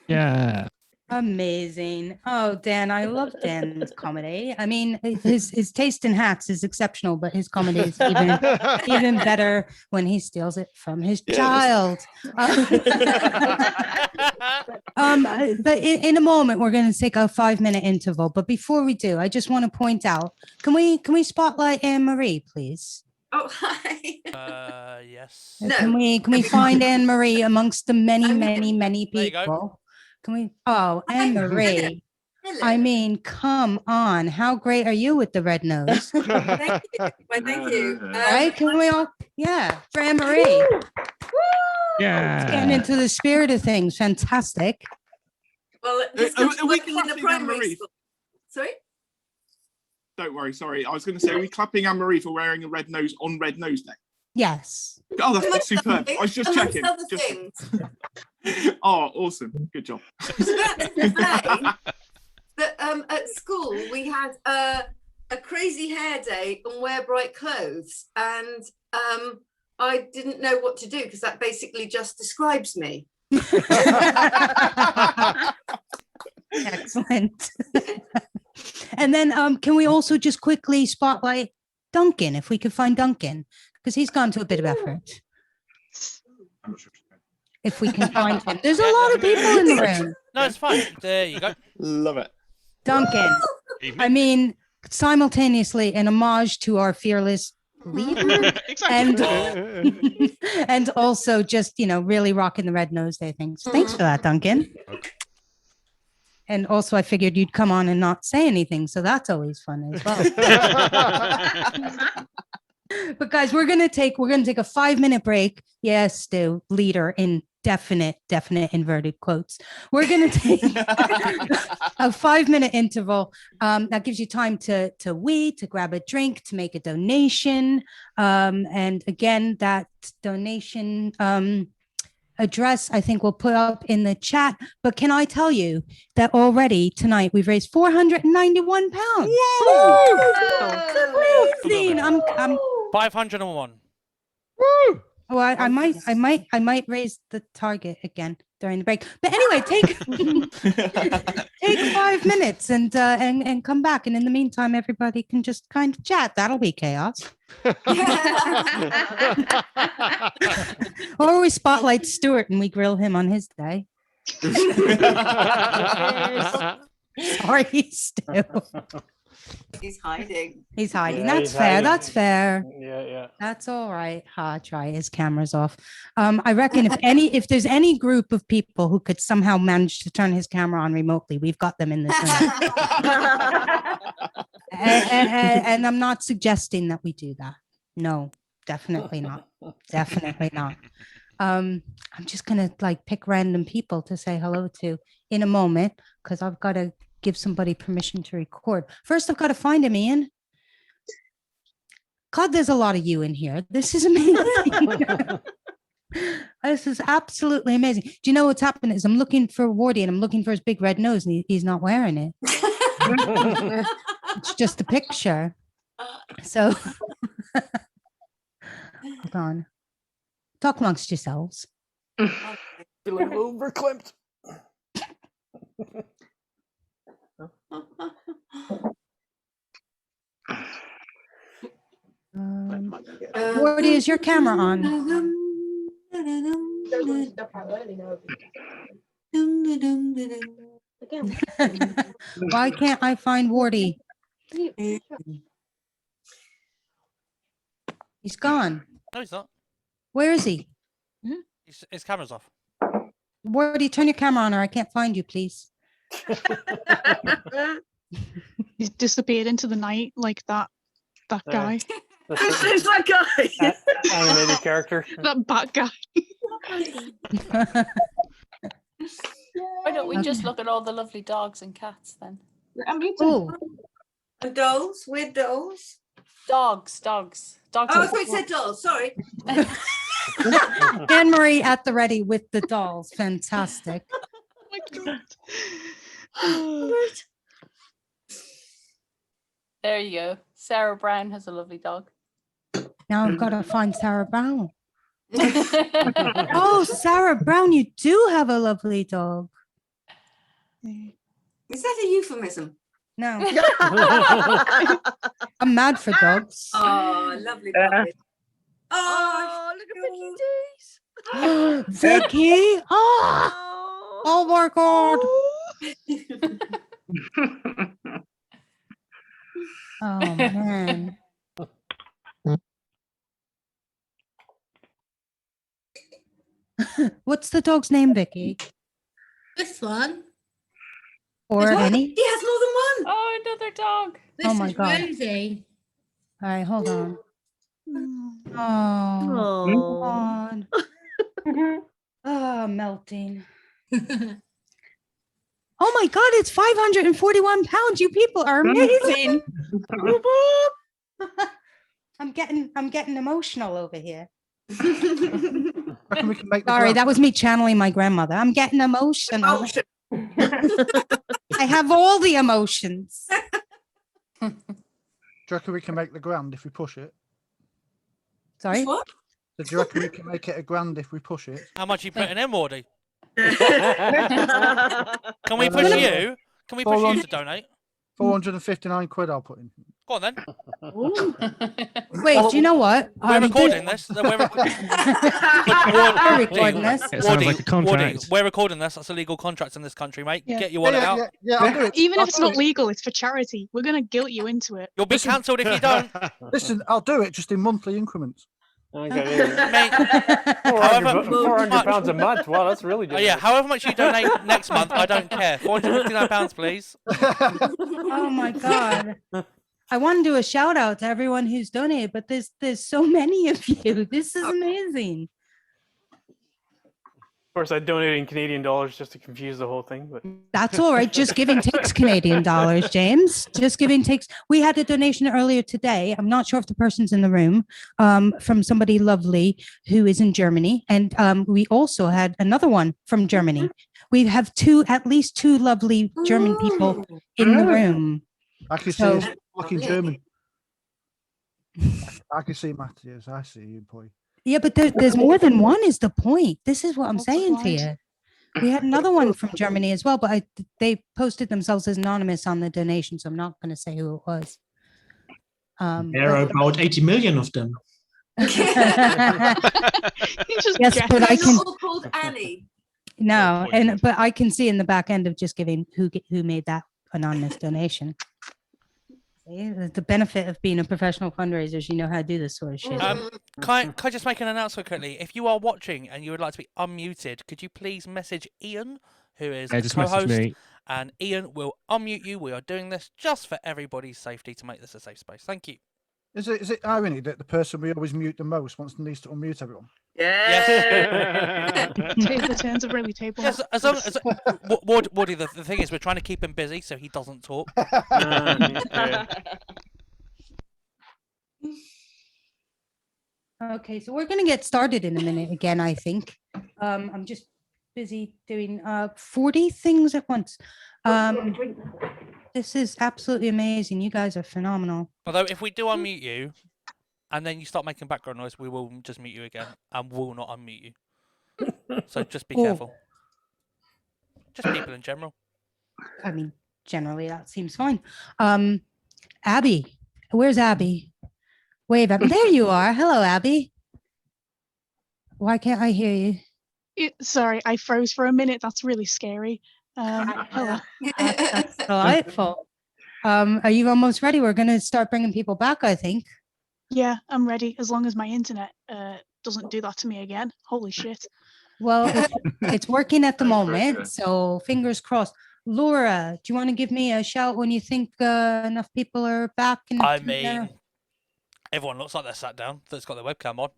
Speaker 1: Yeah. Amazing. Oh, Dan, I love Dan's comedy. I mean, his taste in hats is exceptional, but his comedy is even better when he steals it from his child. But in a moment, we're going to take a 5-minute interval. But before we do, I just want to point out, can we spotlight Anne-Marie, please?
Speaker 8: Oh, hi.
Speaker 7: Yes.
Speaker 1: Can we find Anne-Marie amongst the many people? Can we? Oh, Anne-Marie. I mean, come on. How great are you with the red nose?
Speaker 8: Thank you. Well, thank you.
Speaker 1: Right? Can we all? Yeah, for Anne-Marie.
Speaker 3: Yeah.
Speaker 1: Getting into the spirit of things. Fantastic.
Speaker 8: Well, this
Speaker 9: Are
Speaker 8: is
Speaker 9: we
Speaker 8: working in the
Speaker 9: clapping
Speaker 8: primary
Speaker 9: Anne-Marie?
Speaker 8: school. Sorry?
Speaker 9: Don't worry, sorry. I was going to say, are we clapping Anne-Marie for wearing a red nose on Red Nose Day?
Speaker 1: Yes.
Speaker 9: Oh, that's
Speaker 8: Amongst
Speaker 9: superb.
Speaker 8: other
Speaker 9: I was just
Speaker 8: amongst
Speaker 9: checking.
Speaker 8: other things.
Speaker 9: Oh, awesome. Good job.
Speaker 8: I was about to say that at school we had a crazy hair day and wear bright clothes, and I didn't know what to do because that basically just describes me.
Speaker 1: Excellent. And then can we also just quickly spotlight Duncan, if we could find Duncan, because he's gone to a bit of effort. If we can find him. There's a lot of people in the room.
Speaker 7: No, it's fine. There you go.
Speaker 9: Love it.
Speaker 1: Duncan, I mean, simultaneously an homage to our fearless leader. And also just, really rocking the Red Nose Day things. Thanks for that, Duncan. And also I figured you'd come on and not say anything. So that's always fun as well. But guys, we're gonna take a 5-minute break. Yes, Stu, leader in definite inverted quotes. We're going to take a 5-minute interval. That gives you time to grab a drink, to make a donation. And again, that donation address, I think we'll put up in the chat. But can I tell you that already tonight we've raised £491? Amazing. I'm
Speaker 7: 501.
Speaker 1: Oh, I might raise the target again during the break. But anyway, take 5 minutes and come back. And in the meantime, everybody can just kind of chat. That'll be chaos. Or we spotlight Stuart and we grill him on his day. Sorry, Stu.
Speaker 8: He's hiding.
Speaker 1: He's hiding.
Speaker 5: Yeah,
Speaker 1: That's
Speaker 5: he's
Speaker 1: fair.
Speaker 5: hiding.
Speaker 1: That's fair.
Speaker 5: Yeah.
Speaker 1: That's all right. Try his camera's off. I reckon if there's any group of people who could somehow manage to turn his camera on remotely, we've got them in this room. And I'm not suggesting that we do that. No, definitely not. Definitely not. I'm just gonna pick random people to say hello to in a moment because I've got to give somebody permission to record. First, I've got to find him, Ian. God, there's a lot of you in here. This is amazing. This is absolutely amazing. Do you know what's happened is I'm looking for Wardy and I'm looking for his big red nose and he's not wearing it. It's just a picture. So hold on. Talk amongst yourselves.
Speaker 5: Feeling a little verklempt.
Speaker 1: Wardy, is your camera on? Why can't I find Wardy? He's gone.
Speaker 7: No, he's not.
Speaker 1: Where is he?
Speaker 7: His camera's off.
Speaker 1: Wardy, turn your camera on or I can't find you, please.
Speaker 10: He's disappeared into the night like that guy.
Speaker 2: Who's that guy?
Speaker 5: Animated character.
Speaker 10: That bat guy.
Speaker 11: Why don't we just look at all the lovely dogs and cats then?
Speaker 1: Oh,
Speaker 8: And dolls? Weird dolls?
Speaker 11: Dogs.
Speaker 8: Oh, I thought you said dolls. Sorry.
Speaker 1: Anne-Marie at the ready with the dolls. Fantastic.
Speaker 10: Oh my god.
Speaker 11: There you go. Sarah Brown has a lovely dog.
Speaker 1: Now I've got to find Sarah Brown. Oh, Sarah Brown, you do have a lovely dog.
Speaker 8: Is that a euphemism?
Speaker 1: No. I'm mad for dogs.
Speaker 8: Oh, lovely. Oh,
Speaker 2: look at Vicky's.
Speaker 1: Vicky. Oh my God. Oh man. What's the dog's name, Vicky?
Speaker 2: This one.
Speaker 1: Or any?
Speaker 8: He has more than one.
Speaker 11: Oh, another dog.
Speaker 2: This
Speaker 1: Oh my
Speaker 2: is
Speaker 1: God.
Speaker 2: Rosie.
Speaker 1: All right, hold on. Oh, God. Oh, melting. Oh my God, it's 541 pounds. You people are amazing. I'm getting emotional over here.
Speaker 12: Reckon we can make the
Speaker 1: Sorry,
Speaker 12: ground-
Speaker 1: that was me channeling my grandmother. I'm getting emotional. I have all the emotions.
Speaker 12: Do you reckon we can make the grand if we push it?
Speaker 1: Sorry?
Speaker 8: What?
Speaker 12: Do you reckon we can make it a grand if we push it?
Speaker 7: How much are you putting in, Wardy? Can we push you? Can we push you to donate?
Speaker 12: 459 quid I'll put in.
Speaker 7: Go on then.
Speaker 1: Wait, do you know what?
Speaker 7: We're recording this. We're
Speaker 1: recording this.
Speaker 13: It sounds like a contract.
Speaker 7: Wardy, we're recording this. That's a legal contract in this country, mate.
Speaker 10: Yeah.
Speaker 7: Get your wallet out.
Speaker 12: Yeah, I'll do it.
Speaker 10: Even
Speaker 12: I'll
Speaker 10: if it's
Speaker 12: do
Speaker 10: not
Speaker 12: it.
Speaker 10: legal, it's for charity. We're gonna guilt you into it.
Speaker 7: You'll be cancelled if you don't.
Speaker 12: Listen, I'll do it just in monthly increments.
Speaker 5: Okay, yeah.
Speaker 7: Mate,
Speaker 5: 400 pounds a month. Wow, that's really
Speaker 7: oh
Speaker 5: good.
Speaker 7: yeah, however much you donate next month, I don't care. £459, please.
Speaker 1: Oh my God. I want to do a shout out to everyone who's donated, but there's so many of you. This is amazing.
Speaker 5: course, I donated in Canadian dollars just to confuse the whole thing. But
Speaker 1: That's all right. Just Giving takes Canadian dollars, James. Just Giving takes. We had a donation earlier today. I'm not sure if the person's in the room, from somebody lovely who is in Germany. And we also had another one from Germany. We have at least two lovely German people in the room.
Speaker 12: I can
Speaker 1: So-
Speaker 12: see it's fucking German. I can see Matthias. I see you, boy.
Speaker 1: Yeah, but there's more than one is the point. This is what I'm saying to you. We had another one from Germany as well, but they posted themselves as anonymous on the donation, so I'm not going to say who it was.
Speaker 13: There are about 80 million of them.
Speaker 1: Yes, but I
Speaker 8: They're
Speaker 1: can.
Speaker 8: not all called Annie.
Speaker 1: No, but I can see in the back end of Just Giving who made that anonymous donation. See, the benefit of being a professional fundraiser is you know how to do this sort of shit.
Speaker 7: Can I just make an announcement quickly? If you are watching and you would like to be unmuted, could you please message Ian, who is a
Speaker 14: just message
Speaker 7: co-host,
Speaker 14: me.
Speaker 7: and Ian will unmute you. We are doing this just for everybody's safety to make this a safe space. Thank you.
Speaker 12: Is it irony that the person we always mute the most needs to unmute everyone?
Speaker 6: Yeah.
Speaker 10: Table turns a really table.
Speaker 7: Yes, as long as Woody, the thing is, we're trying to keep him busy so he doesn't talk.
Speaker 1: Okay, so we're going to get started in a minute again, I think. I'm just busy doing 40 things at once. This is absolutely amazing. You guys are phenomenal.
Speaker 7: Although, if we do unmute you, and then you start making background noise, we will just mute you again, and will not unmute you. So just be careful. Just people in general.
Speaker 1: I mean, generally that seems fine. Abby, where's Abby? Wave, Abby. There you are. Hello, Abby. Why can't I hear you?
Speaker 10: Sorry, I froze for a minute. That's really scary. Hello.
Speaker 1: That's delightful. Are you almost ready? We're going to start bringing people back, I think.
Speaker 10: Yeah, I'm ready. As long as my internet doesn't do that to me again. Holy shit.
Speaker 1: Well, it's working at the moment, so fingers crossed. Laura, do you want to give me a shout when you think enough people are back?
Speaker 7: I mean, everyone looks like they're sat down. That's got their webcam on.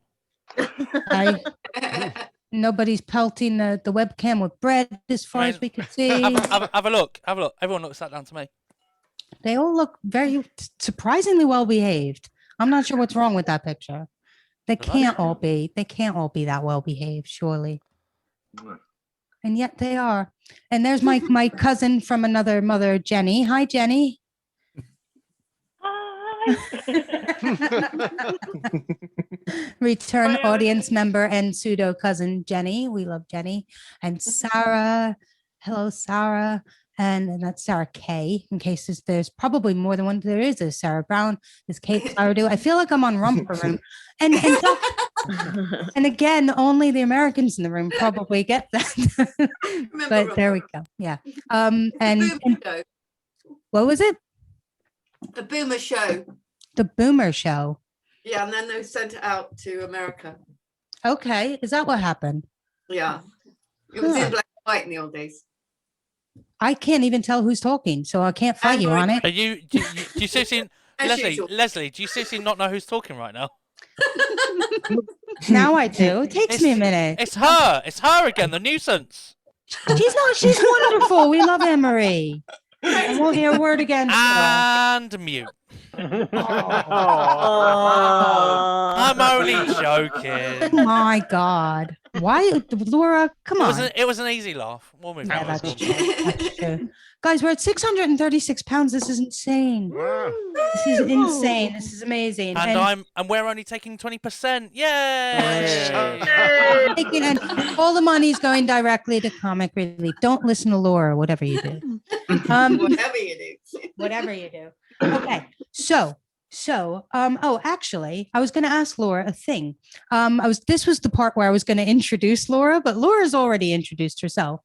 Speaker 1: Nobody's pelting the webcam with bread as far as we can see.
Speaker 7: Have a look. Have a look. Everyone looks sat down to me.
Speaker 1: They all look very surprisingly well behaved. I'm not sure what's wrong with that picture. They can't all be that well behaved, surely. And yet they are. And there's my cousin from another mother, Jenny. Hi, Jenny. Return audience member and pseudo cousin Jenny. We love Jenny. And Sarah. Hello, Sarah. And that's Sarah K. In case there's probably more than one. There is a Sarah Brown. There's Kate Clarado. I feel like I'm on Romper Room. And again, only the Americans in the room probably get that. But there we go. Yeah. And what was it?
Speaker 8: The Boomer Show.
Speaker 1: The Boomer Show.
Speaker 8: Yeah, and then they sent it out to America.
Speaker 1: Okay, is that what happened?
Speaker 8: Yeah, it was in black and white in the old days.
Speaker 1: I can't even tell who's talking, so I can't fight you on it.
Speaker 7: Are you? Do you seriously, Leslie? Do you seriously not know who's talking right now?
Speaker 1: Now I do. It takes me a minute.
Speaker 7: It's her. It's her again. The nuisance.
Speaker 1: She's not. She's wonderful. We love Emery. I won't hear a word again.
Speaker 7: And mute. I'm only joking.
Speaker 1: Oh my God. Why, Laura? Come on.
Speaker 7: It was an easy laugh. We'll move on.
Speaker 1: That's true. That's true. Guys, we're at 636 pounds. This is insane. This is insane. This is amazing.
Speaker 7: And we're only taking 20%. Yay!
Speaker 1: And all the money's going directly to comic relief. Don't listen to Laura, whatever you do.
Speaker 8: Whatever you do.
Speaker 1: Whatever you do. Okay. Actually, I was going to ask Laura a thing. This was the part where I was going to introduce Laura, but Laura's already introduced herself,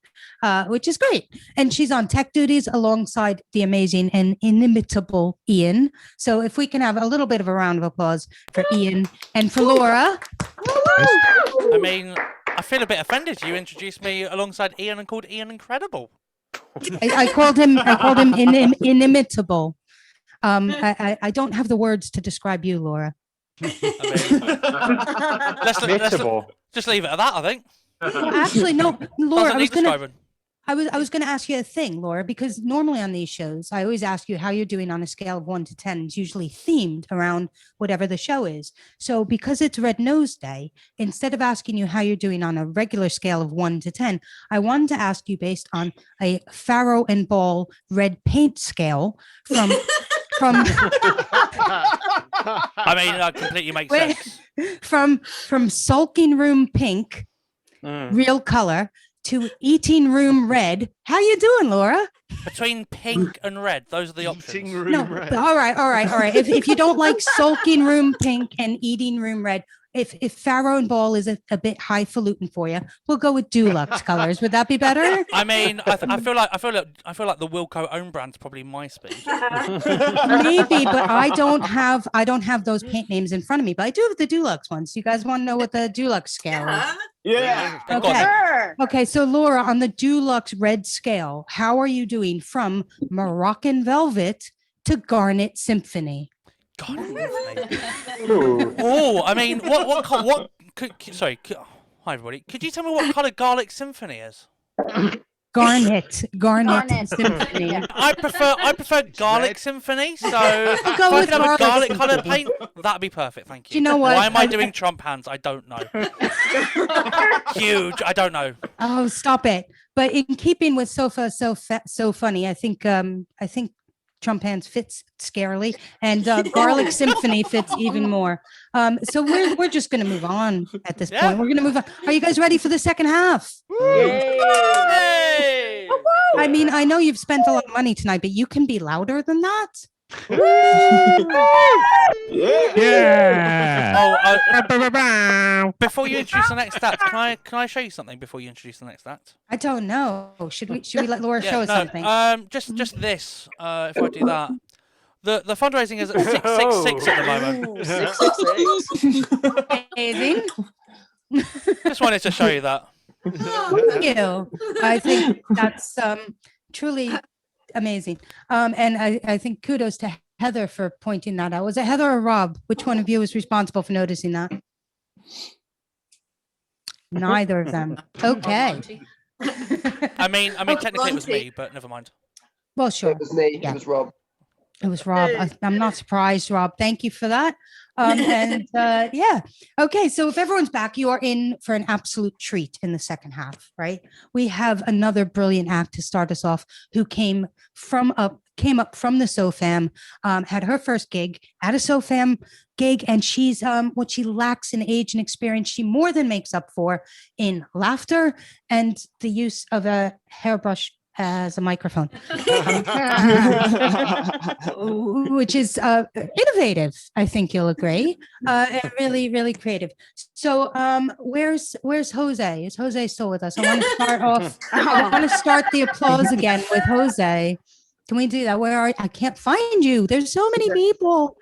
Speaker 1: which is great. And she's on tech duties alongside the amazing and inimitable Ian. So if we can have a little bit of a round of applause for Ian and for Laura.
Speaker 7: I mean, I feel a bit offended. You introduced me alongside Ian and called Ian incredible.
Speaker 1: I called him inimitable. I don't have the words to describe you, Laura.
Speaker 7: Let's just leave it at that, I think.
Speaker 1: Well, actually, no, Laura,
Speaker 7: Doesn't need describing.
Speaker 1: I was going to ask you a thing, Laura, because normally on these shows, I always ask you how you're doing on a scale of 1 to 10. It's usually themed around whatever the show is. So because it's Red Nose Day, instead of asking you how you're doing on a regular scale of 1 to 10, I wanted to ask you based on a Farrow and Ball red paint scale from
Speaker 7: I mean, that completely makes sense.
Speaker 1: from sulking room pink, real color, to eating room red. How you doing, Laura?
Speaker 7: Between pink and red, those are the options.
Speaker 1: No, all right. If you don't like sulking room pink and eating room red, if Farrow and Ball is a bit highfalutin for you, we'll go with Dulux colors. Would that be better?
Speaker 7: I mean, I feel like the Wilco own brand's probably my speed.
Speaker 1: Maybe, but I don't have those paint names in front of me, but I do have the Dulux ones. You guys want to know what the Dulux scale is?
Speaker 9: Yeah.
Speaker 1: Okay, so Laura, on the Dulux red scale, how are you doing from Moroccan Velvet to Garnet Symphony?
Speaker 7: Oh, I mean, sorry, hi everybody. Could you tell me what color Garlic Symphony is?
Speaker 1: Garnet Symphony.
Speaker 7: I prefer Garlic Symphony. So if
Speaker 1: go
Speaker 7: I
Speaker 1: with
Speaker 7: could have a
Speaker 1: garlic
Speaker 7: garlic colored paint, that'd be perfect. Thank you.
Speaker 1: Do you know what?
Speaker 7: Why am I doing Trump hands? I don't know. Huge. I don't know.
Speaker 1: Oh, stop it! But in keeping with so funny, I think Trump hands fits scarily, and Garlic Symphony fits even more. So we're just going to move on at this point. We're going to move on. Are you guys ready for the second half?
Speaker 7: Yay!
Speaker 1: I mean, I know you've spent a lot of money tonight, but you can be louder than that.
Speaker 7: Oh, before you introduce the next act, can I show you something before you introduce the next act?
Speaker 1: I don't know. Should we let Laura show us something?
Speaker 7: Just this. If I do that, the fundraising is at 666 at the moment.
Speaker 2: 666.
Speaker 1: Amazing.
Speaker 7: Just wanted to show you that.
Speaker 1: Thank you. I think that's truly amazing. And I think kudos to Heather for pointing that out. Was it Heather or Rob? Which one of you was responsible for noticing that? Neither of them. Okay.
Speaker 7: I mean, technically it was me, but never mind.
Speaker 1: Well, sure.
Speaker 2: It was me.
Speaker 1: Yeah.
Speaker 2: It was Rob.
Speaker 1: It was Rob. I'm not surprised, Rob. Thank you for that. Yeah. Okay. So if everyone's back, you are in for an absolute treat in the second half, right? We have another brilliant act to start us off who came up from the SoFam, had her first gig at a SoFam gig, and she's what she lacks in age and experience, she more than makes up for in laughter and the use of a hairbrush as a microphone, which is innovative. I think you'll agree, and really, really creative. So, where's Jose? Is Jose still with us? I want to start off. I want to start the applause again with Jose. Can we do that? Where are I can't find you. There's so many people.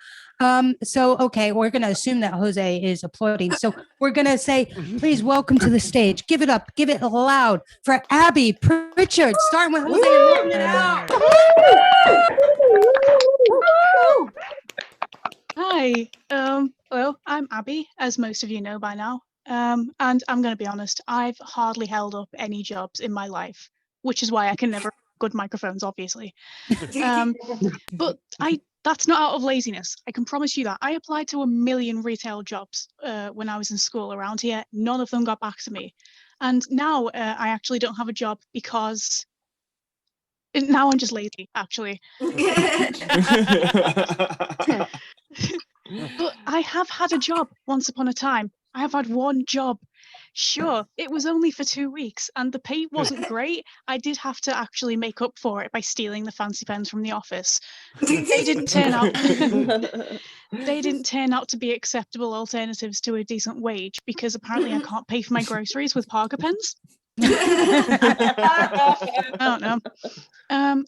Speaker 1: So, okay, we're going to assume that Jose is applauding. So we're going to say, please welcome to the stage. Give it up. Give it loud for Abby Pritchard, starting with Jose. Rolling it out.
Speaker 10: Hi. Well, I'm Abby, as most of you know by now. And I'm going to be honest, I've hardly held up any jobs in my life, which is why I can never good microphones, obviously. But that's not out of laziness. I can promise you that. I applied to 1 million retail jobs when I was in school around here. None of them got back to me. And now I actually don't have a job because now I'm just lazy, actually. But I have had a job once upon a time. I have had one job. Sure, it was only for 2 weeks and the pay wasn't great. I did have to actually make up for it by stealing the fancy pens from the office. They didn't turn out to be acceptable alternatives to a decent wage because apparently I can't pay for my groceries with Parker pens. I don't know.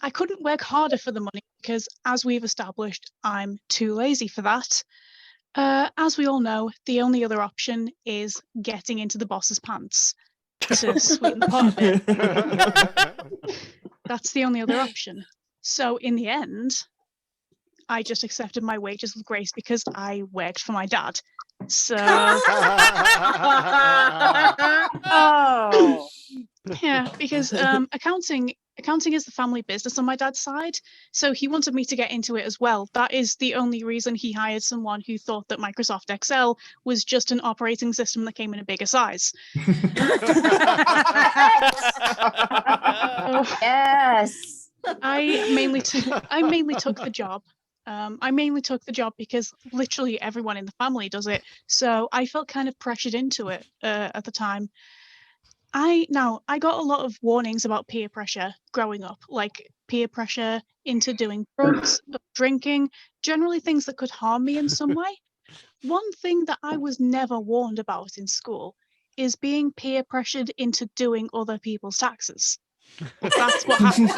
Speaker 10: I couldn't work harder for the money because, as we've established, I'm too lazy for that. As we all know, the only other option is getting into the boss's pants to sweeten the pot a bit. That's the only other option. So in the end, I just accepted my wages with grace because I worked for my dad. So
Speaker 2: Oh.
Speaker 10: Yeah, because accounting is the family business on my dad's side, so he wanted me to get into it as well. That is the only reason he hired someone who thought that Microsoft Excel was just an operating system that came in a bigger size.
Speaker 2: Yes.
Speaker 10: I mainly took the job. I mainly took the job because literally everyone in the family does it, so I felt kind of pressured into it at the time. I got a lot of warnings about peer pressure growing up, like peer pressure into doing drugs, drinking, generally things that could harm me in some way. One thing that I was never warned about in school is being peer pressured into doing other people's taxes. That's what happened.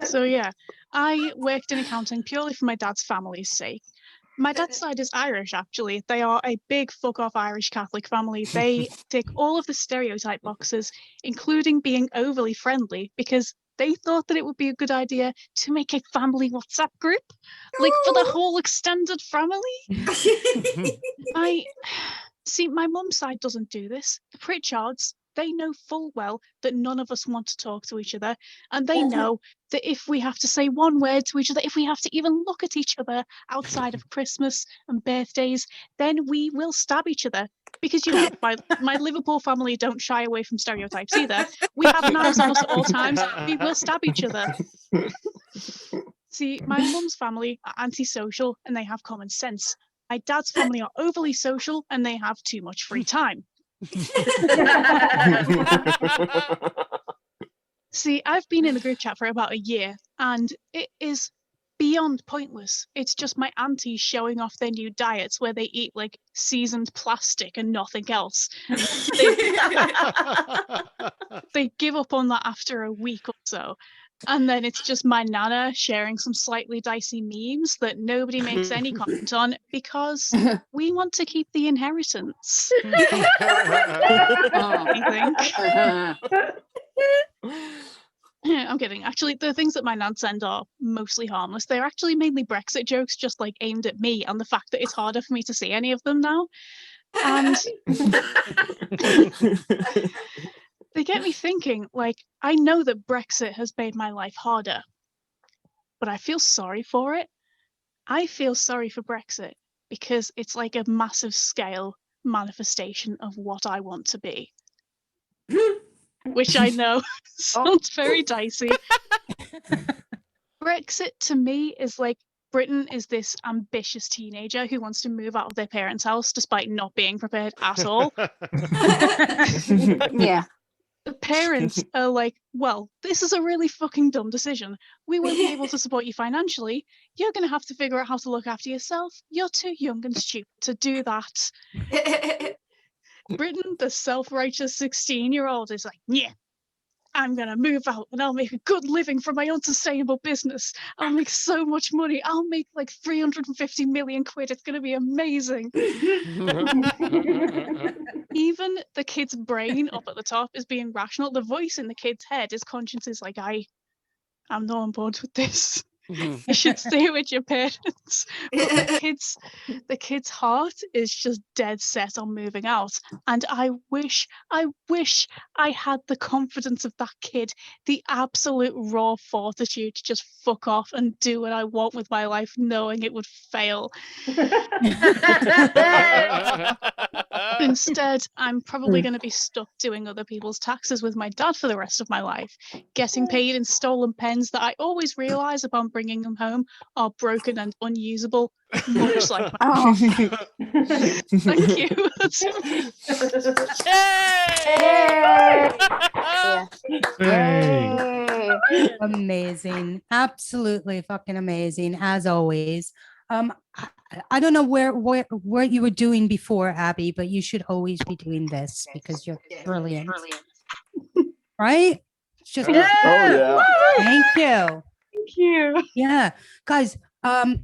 Speaker 10: So yeah, I worked in accounting purely for my dad's family's sake. My dad's side is Irish, actually. They are a big fuck-off Irish Catholic family. They tick all of the stereotype boxes, including being overly friendly, because they thought that it would be a good idea to make a family WhatsApp group, like for the whole extended family. See, my mum's side doesn't do this. The Pritchards, they know full well that none of us want to talk to each other, and they know that if we have to say one word to each other, if we have to even look at each other outside of Christmas and birthdays, then we will stab each other. Because, you know, my Liverpool family don't shy away from stereotypes either. We have knives on us at all times. We will stab each other. See, my mum's family are antisocial and they have common sense. My dad's family are overly social and they have too much free time. See, I've been in the group chat for about a year and it is beyond pointless. It's just my aunties showing off their new diets where they eat like seasoned plastic and nothing else. They give up on that after a week or so. And then it's just my nana sharing some slightly dicey memes that nobody makes any comment on because we want to keep the inheritance. I think. I'm kidding. Actually, the things that my nan send are mostly harmless. They're actually mainly Brexit jokes, just like aimed at me and the fact that it's harder for me to see any of them now. And they get me thinking, like, I know that Brexit has made my life harder, but I feel sorry for it. I feel sorry for Brexit because it's like a massive scale manifestation of what I want to be. Which I know sounds very dicey. Brexit to me is like Britain is this ambitious teenager who wants to move out of their parents' house despite not being prepared at all.
Speaker 2: Yeah.
Speaker 10: The parents are like, well, this is a really fucking dumb decision. We won't be able to support you financially. You're going to have to figure out how to look after yourself. You're too young and stupid to do that. Britain, the self-righteous 16-year-old, is like, yeah, I'm going to move out and I'll make a good living from my own sustainable business. I'll make so much money. I'll make like 350 million quid. It's going to be amazing. Even the kid's brain up at the top is being rational. The voice in the kid's head, his conscience is like, I'm not on board with this. You should stay with your parents. But the kid's heart is just dead set on moving out. And I wish I had the confidence of that kid, the absolute raw fortitude to just fuck off and do what I want with my life, knowing it would fail. Instead, I'm probably going to be stuck doing other people's taxes with my dad for the rest of my life, getting paid in stolen pens that I always realise upon bringing them home are broken and unusable, much like my Thank you. That's
Speaker 1: Amazing. Absolutely fucking amazing, as always. I don't know what you were doing before, Abby, but you should always be doing this because you're brilliant. Right? It's just
Speaker 9: yeah.
Speaker 1: Thank you.
Speaker 10: Thank you.
Speaker 1: Yeah. Guys, I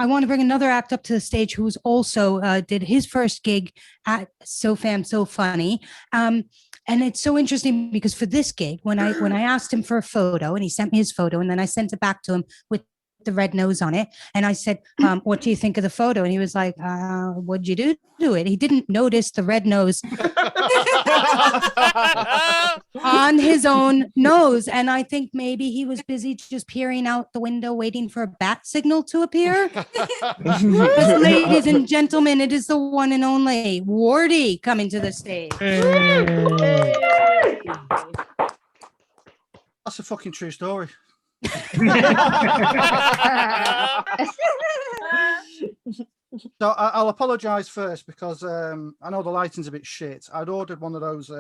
Speaker 1: want to bring another act up to the stage who's also did his first gig at SoFunny. And it's so interesting because for this gig, when I asked him for a photo and he sent me his photo and then I sent it back to him with the red nose on it. And I said, what do you think of the photo? And he was like, what'd you do conduit. He didn't notice the red nose on his own nose. And I think maybe he was busy just peering out the window, waiting for a bat signal to appear. Because, ladies and gentlemen, it is the one and only Wardy coming to the stage.
Speaker 12: That's a fucking true story. So I'll apologise first because I know the lighting's a bit shit. I'd ordered one of those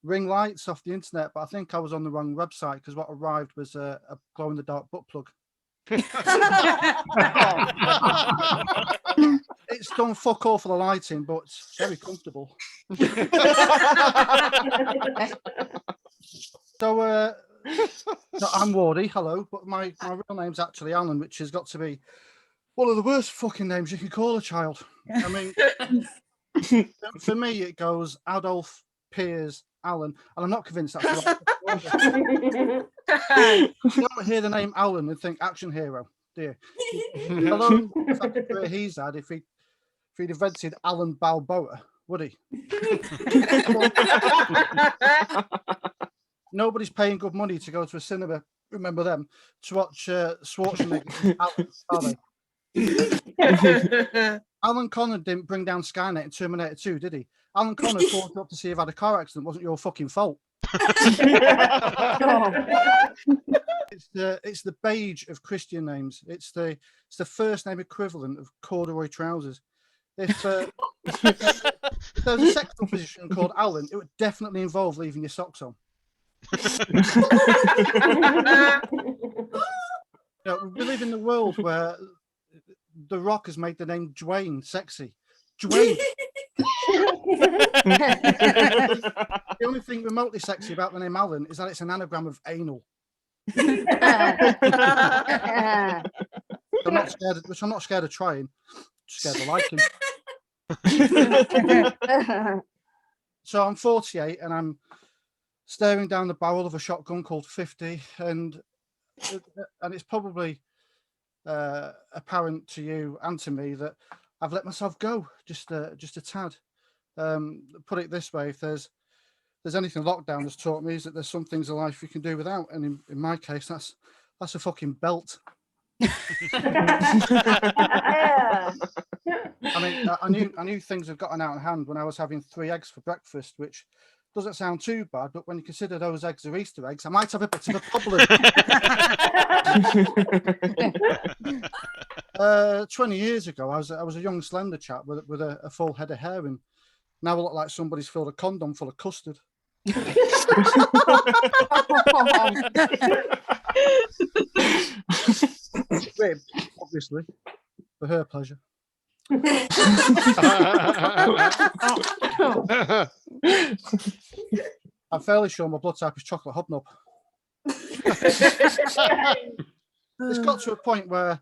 Speaker 12: ring lights off the internet, but I think I was on the wrong website because what arrived was a glow-in-the-dark butt plug. It's done fuck all for the lighting, but it's very comfortable. So I'm Wardy, hello, but my real name's actually Alan, which has got to be one of the worst fucking names you can call a child. I mean, for me, it goes Adolf, Piers, Alan, and I'm not convinced that's the right. You don't hear the name Alan and think action hero, do you? Although the fact of career he's had, if he'd invented Alan Balboa, would he? Nobody's paying good money to go to a cinema, remember them, to watch Schwarzenegger, Alan, are they? Alan Connor didn't bring down Skynet in Terminator 2, did he? Alan Connor called you up to see if I had a car accident. Wasn't your fucking fault. It's the beige of Christian names. It's the first name equivalent of corduroy trousers. If there was a sexual position called Alan, it would definitely involve leaving your socks on. We live in a world where The Rock has made the name Dwayne sexy. Dwayne. The only thing remotely sexy about the name Alan is that it's an anagram of anal. I'm not scared, which I'm not scared of trying. I'm scared of liking. So I'm 48 and I'm staring down the barrel of a shotgun called 50, and it's probably apparent to you and to me that I've let myself go just a tad. Put it this way: if there's anything lockdown has taught me, is that there's some things in life you can do without, and in my case, that's a fucking belt. I mean, I knew things had gotten out of hand when I was having 3 eggs for breakfast, which doesn't sound too bad, but when you consider those eggs are Easter eggs, I might have a bit of a problem. 20 years ago, I was a young slender chap with a full head of hair, and now I look like somebody's filled a condom full of custard. Rib, obviously, for her pleasure. I'm fairly sure my blood type is chocolate hobnob. It's got to a point where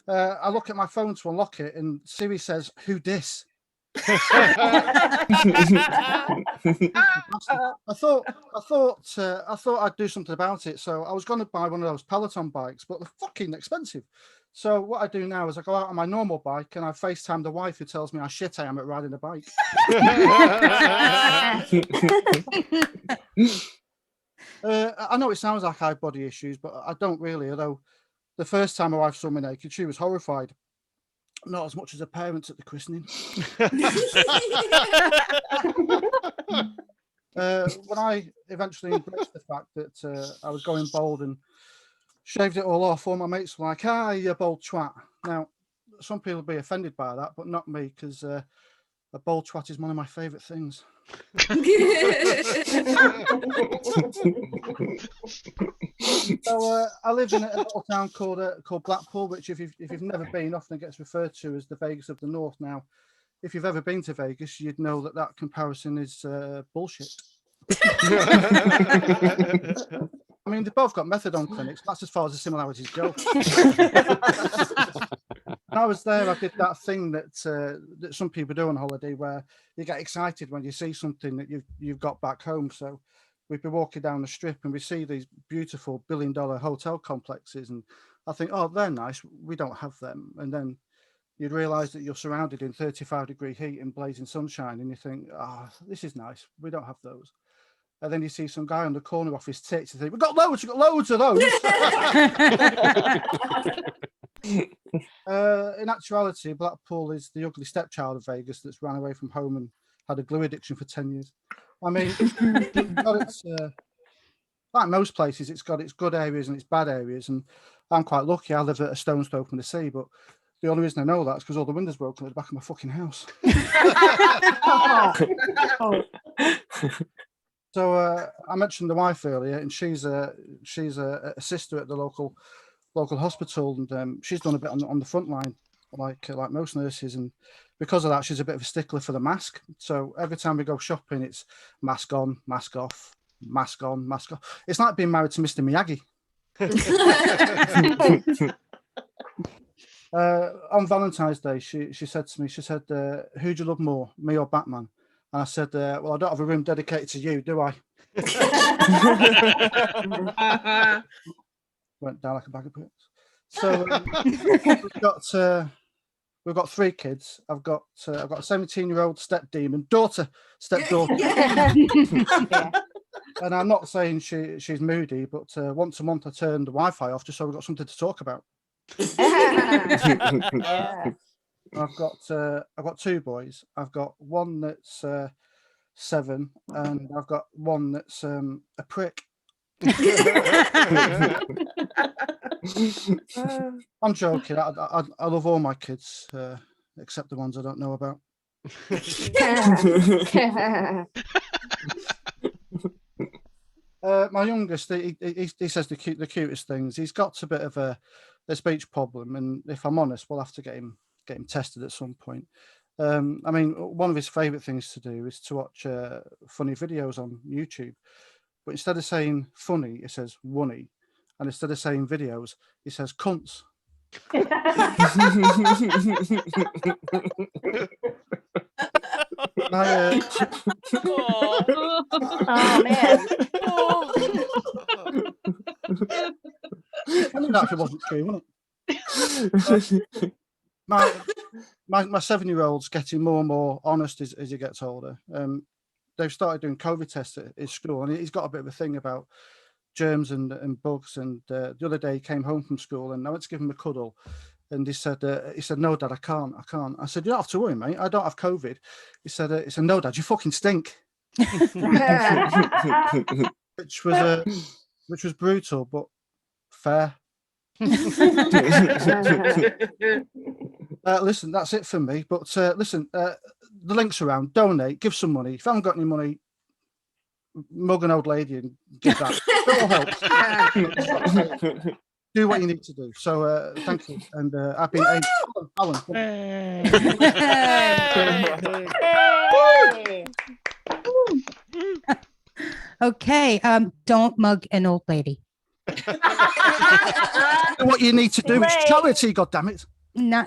Speaker 12: I look at my phone to unlock it, and Siri says, "Who dis?" I thought I'd do something about it, so I was going to buy one of those Peloton bikes, but they're fucking expensive. So what I do now is I go out on my normal bike and I FaceTime the wife who tells me how shit I am at riding a bike. I know it sounds like I have body issues, but I don't really. Although the first time my wife saw me naked, she was horrified. Not as much as her parents at the christening. When I eventually embraced the fact that I was going bald and shaved it all off, all my mates were like, "Ah, you bald twat." Now, some people will be offended by that, but not me, because a bald twat is one of my favourite things. So I live in a little town called Blackpool, which if you've never been, often gets referred to as the Vegas of the North. Now, if you've ever been to Vegas, you'd know that comparison is bullshit. I mean, they've both got methadone clinics. That's as far as the similarities go. When I was there, I did that thing that some people do on holiday, where you get excited when you see something that you've got back home. So we'd be walking down the strip and we see these beautiful billion-dollar hotel complexes, and I think, "Oh, they're nice. We don't have them." And then you'd realise that you're surrounded in 35-degree heat and blazing sunshine, and you think, this is nice. We don't have those. And then you see some guy on the corner off his tits and think, we've got loads of those. In actuality, Blackpool is the ugly stepchild of Vegas that's ran away from home and had a glue addiction for 10 years. I mean, like most places, it's got its good areas and its bad areas. And I'm quite lucky. I live at a stone's throw from the sea, but the only reason I know that is because all the windows broken at the back of my fucking house. So I mentioned the wife earlier, and she's a sister at the local hospital, and she's done a bit on the front line, like most nurses, and because of that, she's a bit of a stickler for the mask. So every time we go shopping, it's mask on, mask off, mask on, mask off. It's like being married to Mr. Miyagi. On Valentine's Day, she said to me, who do you love more, me or Batman? And I said, well, I don't have a room dedicated to you, do I? Went down like a bag of bricks. So we've got 3 kids. I've got a 17-year-old stepdaughter. And I'm not saying she's moody, but once a month I turn the Wi-Fi off just so we've got something to talk about. I've got 2 boys. I've got one that's 7, and I've got one that's a prick. I'm joking. I love all my kids, except the ones I don't know about. My youngest, he says the cutest things. He's got a bit of a speech problem, and if I'm honest, we'll have to get him tested at some point. I mean, one of his favourite things to do is to watch funny videos on YouTube. But instead of saying funny, it says wunny. And instead of saying videos, it says cunts.
Speaker 2: Oh man.
Speaker 12: I mean, that actually wasn't true, wasn't it? My 7-year-old's getting more and more honest as he gets older. They've started doing COVID tests at his school, and he's got a bit of a thing about germs and bugs. And the other day he came home from school, and I went to give him a cuddle, and he said, "No, Dad, I can't." I said, "You don't have to worry, mate. I don't have COVID." He said, "No, Dad, you fucking stink." which was brutal, but fair. Listen, that's it for me. But listen, the link's around. Donate, give some money. If I haven't got any money, mug an old lady and give that. It will help. Do what you need to do. So thank you. And I've been Alan.
Speaker 1: Okay. Don't mug an old lady.
Speaker 12: What you need to do is charity, goddammit.
Speaker 1: No,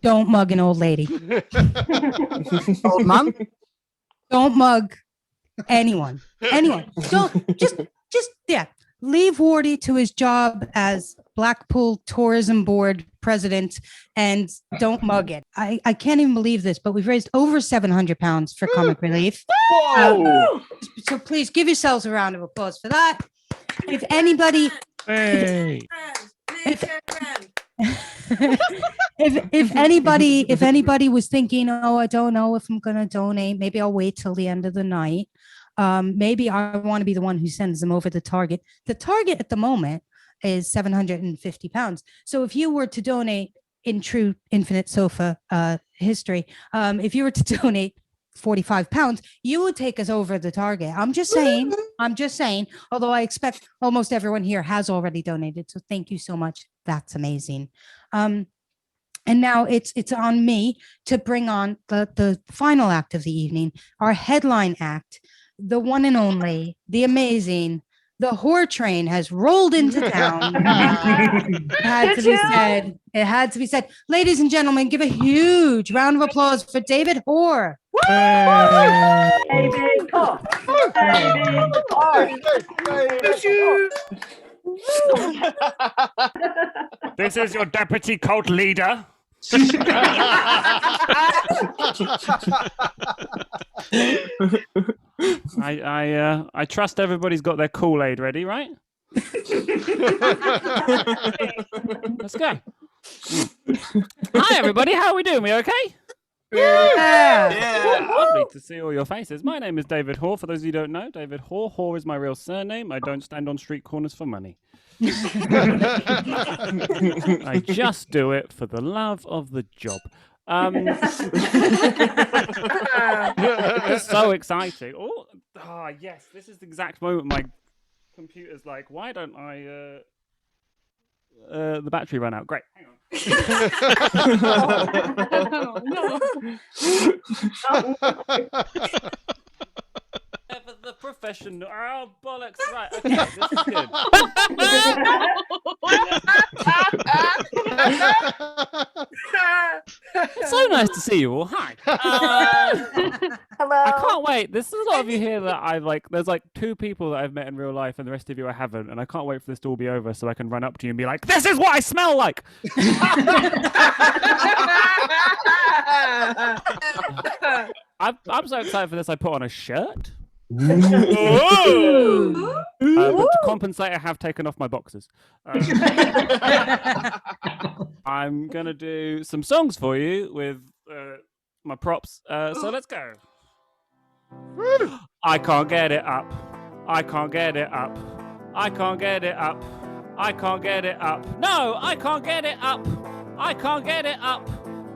Speaker 1: don't mug an old lady.
Speaker 12: Old man.
Speaker 1: Don't mug anyone. Don't just leave Wardy to his job as Blackpool Tourism Board president and don't mug it. I can't even believe this, but we've raised over £700 for comic relief. So please give yourselves a round of applause for that. If anybody, if anybody was thinking, oh, I don't know if I'm going to donate, maybe I'll wait till the end of the night. Maybe I want to be the one who sends them over the target. The target at the moment is £750. So if you were to donate in true Infinite Sofa history, if you were to donate £45, you would take us over the target. I'm just saying, although I expect almost everyone here has already donated. So thank you so much. That's amazing. And now it's on me to bring on the final act of the evening, our headline act, the one and only, the amazing, the whore train has rolled into town. It had to be said. Ladies and gentlemen, give a huge round of applause for David Hoare.
Speaker 5: This is your deputy cult leader. I trust everybody's got their Kool-Aid ready, right? Let's go. Hi, everybody. How are we doing? We okay?
Speaker 1: Yeah.
Speaker 5: Lovely to see all your faces. My name is David Hoare. For those of you who don't know, David Hoare. Hoare is my real surname. I don't stand on street corners for money. I just do it for the love of the job. It's so exciting. Oh, yes, this is the exact moment my computer's like, why don't I the battery ran out. Great. Hang on.
Speaker 11: Oh, no.
Speaker 5: Ever the professional. Oh, bollocks. Right. Okay, this is good. It's so nice to see you all. Hi.
Speaker 2: Hello.
Speaker 5: I can't wait. There's a lot of you here that I've like. There's like 2 people that I've met in real life, and the rest of you I haven't. And I can't wait for this to all be over so I can run up to you and be like, "This is what I smell like." I'm so excited for this. I put on a shirt. But to compensate, I have taken off my boxers. I'm gonna do some songs for you with my props. So let's go. I can't get it up. I can't get it up. I can't get it up. I can't get it up. No, I can't get it up. I can't get it up.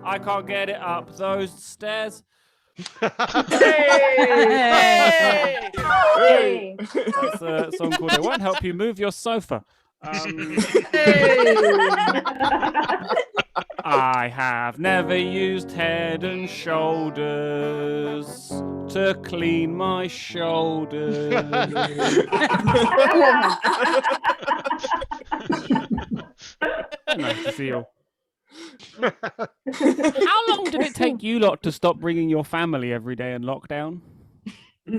Speaker 5: I can't get it up those stairs.
Speaker 2: Hey!
Speaker 5: That's a song called "It Won't Help You Move Your Sofa." I have never used Head and Shoulders to clean my shoulders. Nice to see you. How long did it take you lot to stop bringing your family every day in lockdown? A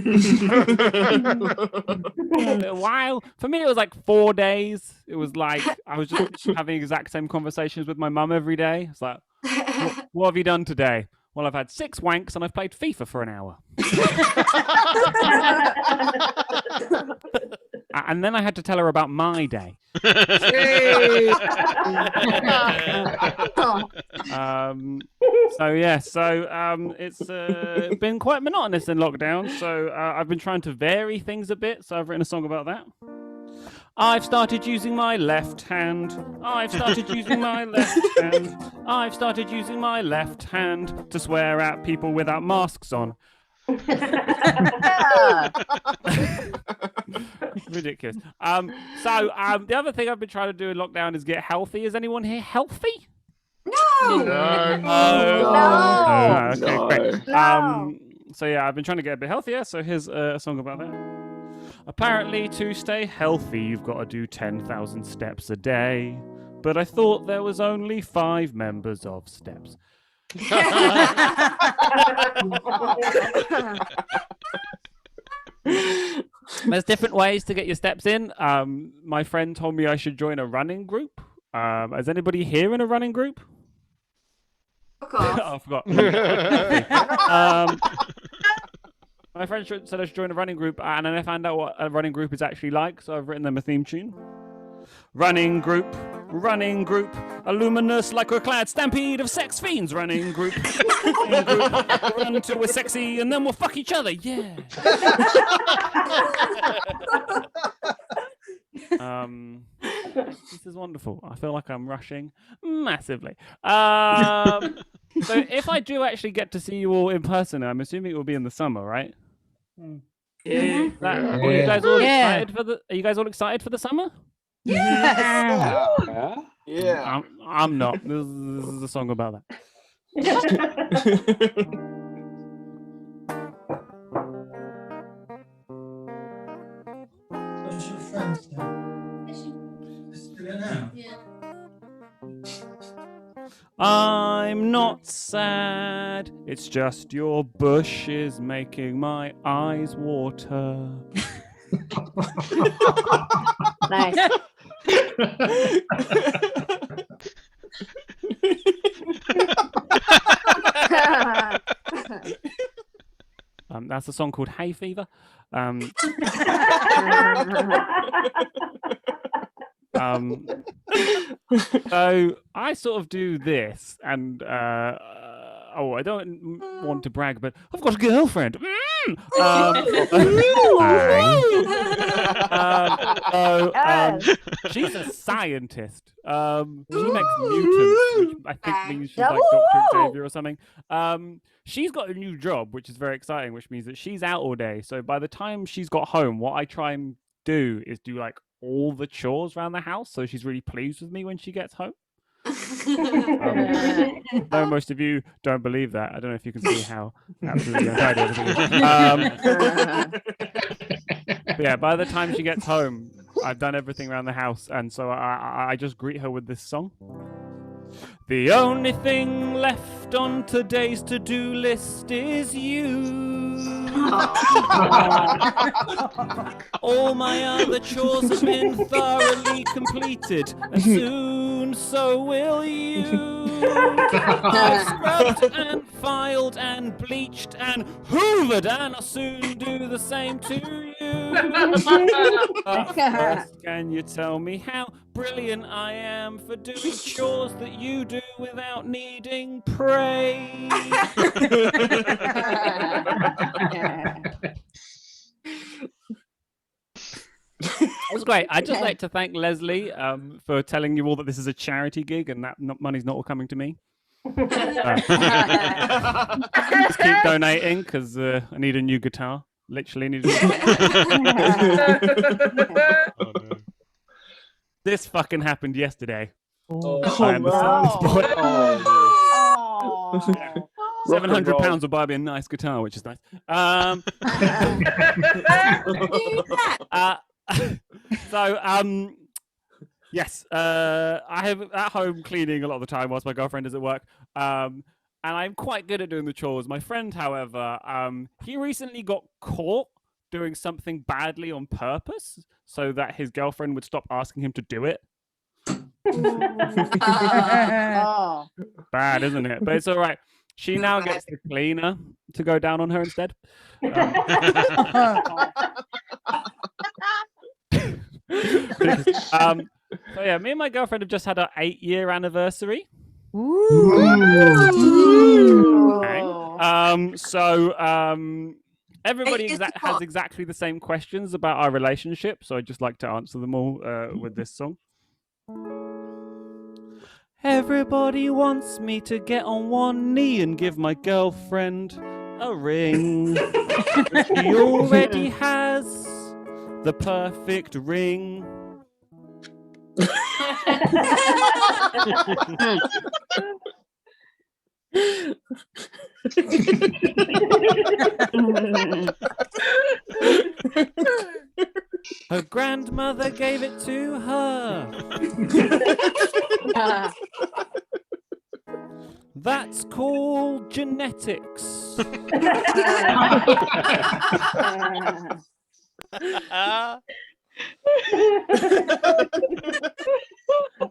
Speaker 5: little while. For me, it was like 4 days. It was like I was just having exact same conversations with my mum every day. It's like, what have you done today? Well, I've had 6 wanks and I've played FIFA for an hour. And then I had to tell her about my day. It's been quite monotonous in lockdown. So I've been trying to vary things a bit. So I've written a song about that. I've started using my left hand. I've started using my left hand. I've started using my left hand to swear at people without masks on. Ridiculous. The other thing I've been trying to do in lockdown is get healthy. Is anyone here healthy?
Speaker 8: No.
Speaker 5: Okay, great. I've been trying to get a bit healthier. So here's a song about that. Apparently, to stay healthy, you've got to do 10,000 steps a day. But I thought there was only 5 members of Steps. There's different ways to get your steps in. My friend told me I should join a running group. Is anybody here in a running group? I forgot. My friend said I should join a running group, and then I found out what a running group is actually like, so I've written them a theme tune. Running group, a luminous lycra-clad stampede of sex fiends. Running group, run until we're sexy, and then we'll fuck each other, yeah. This is wonderful. I feel like I'm rushing massively. So if I do actually get to see you all in person, I'm assuming it will be in the summer, right?
Speaker 2: Yeah.
Speaker 5: Are you guys all excited for the? Are you guys all excited for the summer?
Speaker 9: Yeah.
Speaker 5: I'm not. This is a song about that.
Speaker 13: What's your friend's name? Let's do it now.
Speaker 5: I'm not sad. It's just your bush is making my eyes water.
Speaker 2: Nice.
Speaker 5: That's a song called Hay Fever. So I sort of do this, and I don't want to brag, but I've got a girlfriend. She's a scientist. She makes mutants, which I think means she's like Dr. Xavier or something. She's got a new job, which is very exciting, which means that she's out all day. So by the time she's got home, what I try and do is do like all the chores around the house. So she's really pleased with me when she gets home. Though most of you don't believe that. I don't know if you can see how absolutely untidy everything is. But yeah, by the time she gets home, I've done everything around the house, and so I just greet her with this song. The only thing left on today's to-do list is you. All my other chores have been thoroughly completed, and soon so will you. I've scrubbed and filed and bleached and hoovered, and I'll soon do the same to you. But first, can you tell me how brilliant I am for doing chores that you do without needing praise? That was great. I'd just like to thank Leslie for telling you all that this is a charity gig and that money's not all coming to me. Just keep donating because I need a new guitar. Literally need a new guitar. Oh, no. This fucking happened yesterday. I am the sport. £700 will buy me a nice guitar, which is nice. Yes, I have at home cleaning a lot of the time whilst my girlfriend is at work. And I'm quite good at doing the chores. My friend, however, he recently got caught doing something badly on purpose so that his girlfriend would stop asking him to do it. Bad, isn't it? But it's all right. She now gets the cleaner to go down on her instead. So yeah, me and my girlfriend have just had our 8-year anniversary. Everybody has exactly the same questions about our relationship, so I'd just like to answer them all with this song. Everybody wants me to get on one knee and give my girlfriend a ring. She already has the perfect ring. Her grandmother gave it to her. That's called genetics.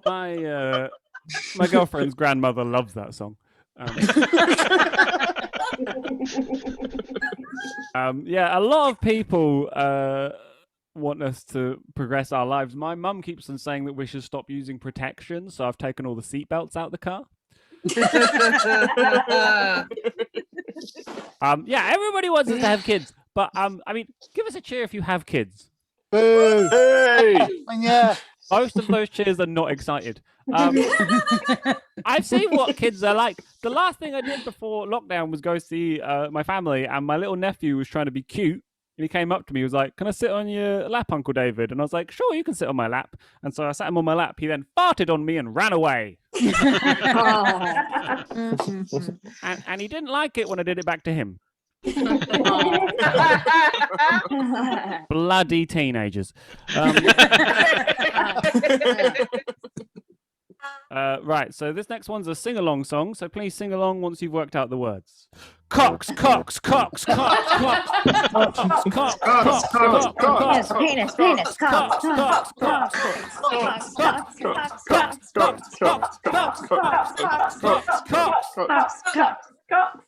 Speaker 5: My girlfriend's grandmother loves that song. Yeah, a lot of people want us to progress our lives. My mum keeps on saying that we should stop using protection, so I've taken all the seatbelts out of the car. Yeah, everybody wants us to have kids, but I mean, give us a cheer if you have kids.
Speaker 12: Boo! Hey! Yeah.
Speaker 5: Most of those cheers are not excited. I've seen what kids are like. The last thing I did before lockdown was go see my family, and my little nephew was trying to be cute. And he came up to me, he was like, "Can I sit on your lap, Uncle David?" And I was like, "Sure, you can sit on my lap." And so I sat him on my lap. He then farted on me and ran away. And he didn't like it when I did it back to him. Bloody teenagers. Right, so this next one's a sing-along song, so please sing along once you've worked out the words. Cocks, cocks, cocks, cocks, cocks, cocks, cocks, cocks, cocks,
Speaker 2: Penis, penis, cocks, cocks, cocks, cocks, cocks, cocks, cocks.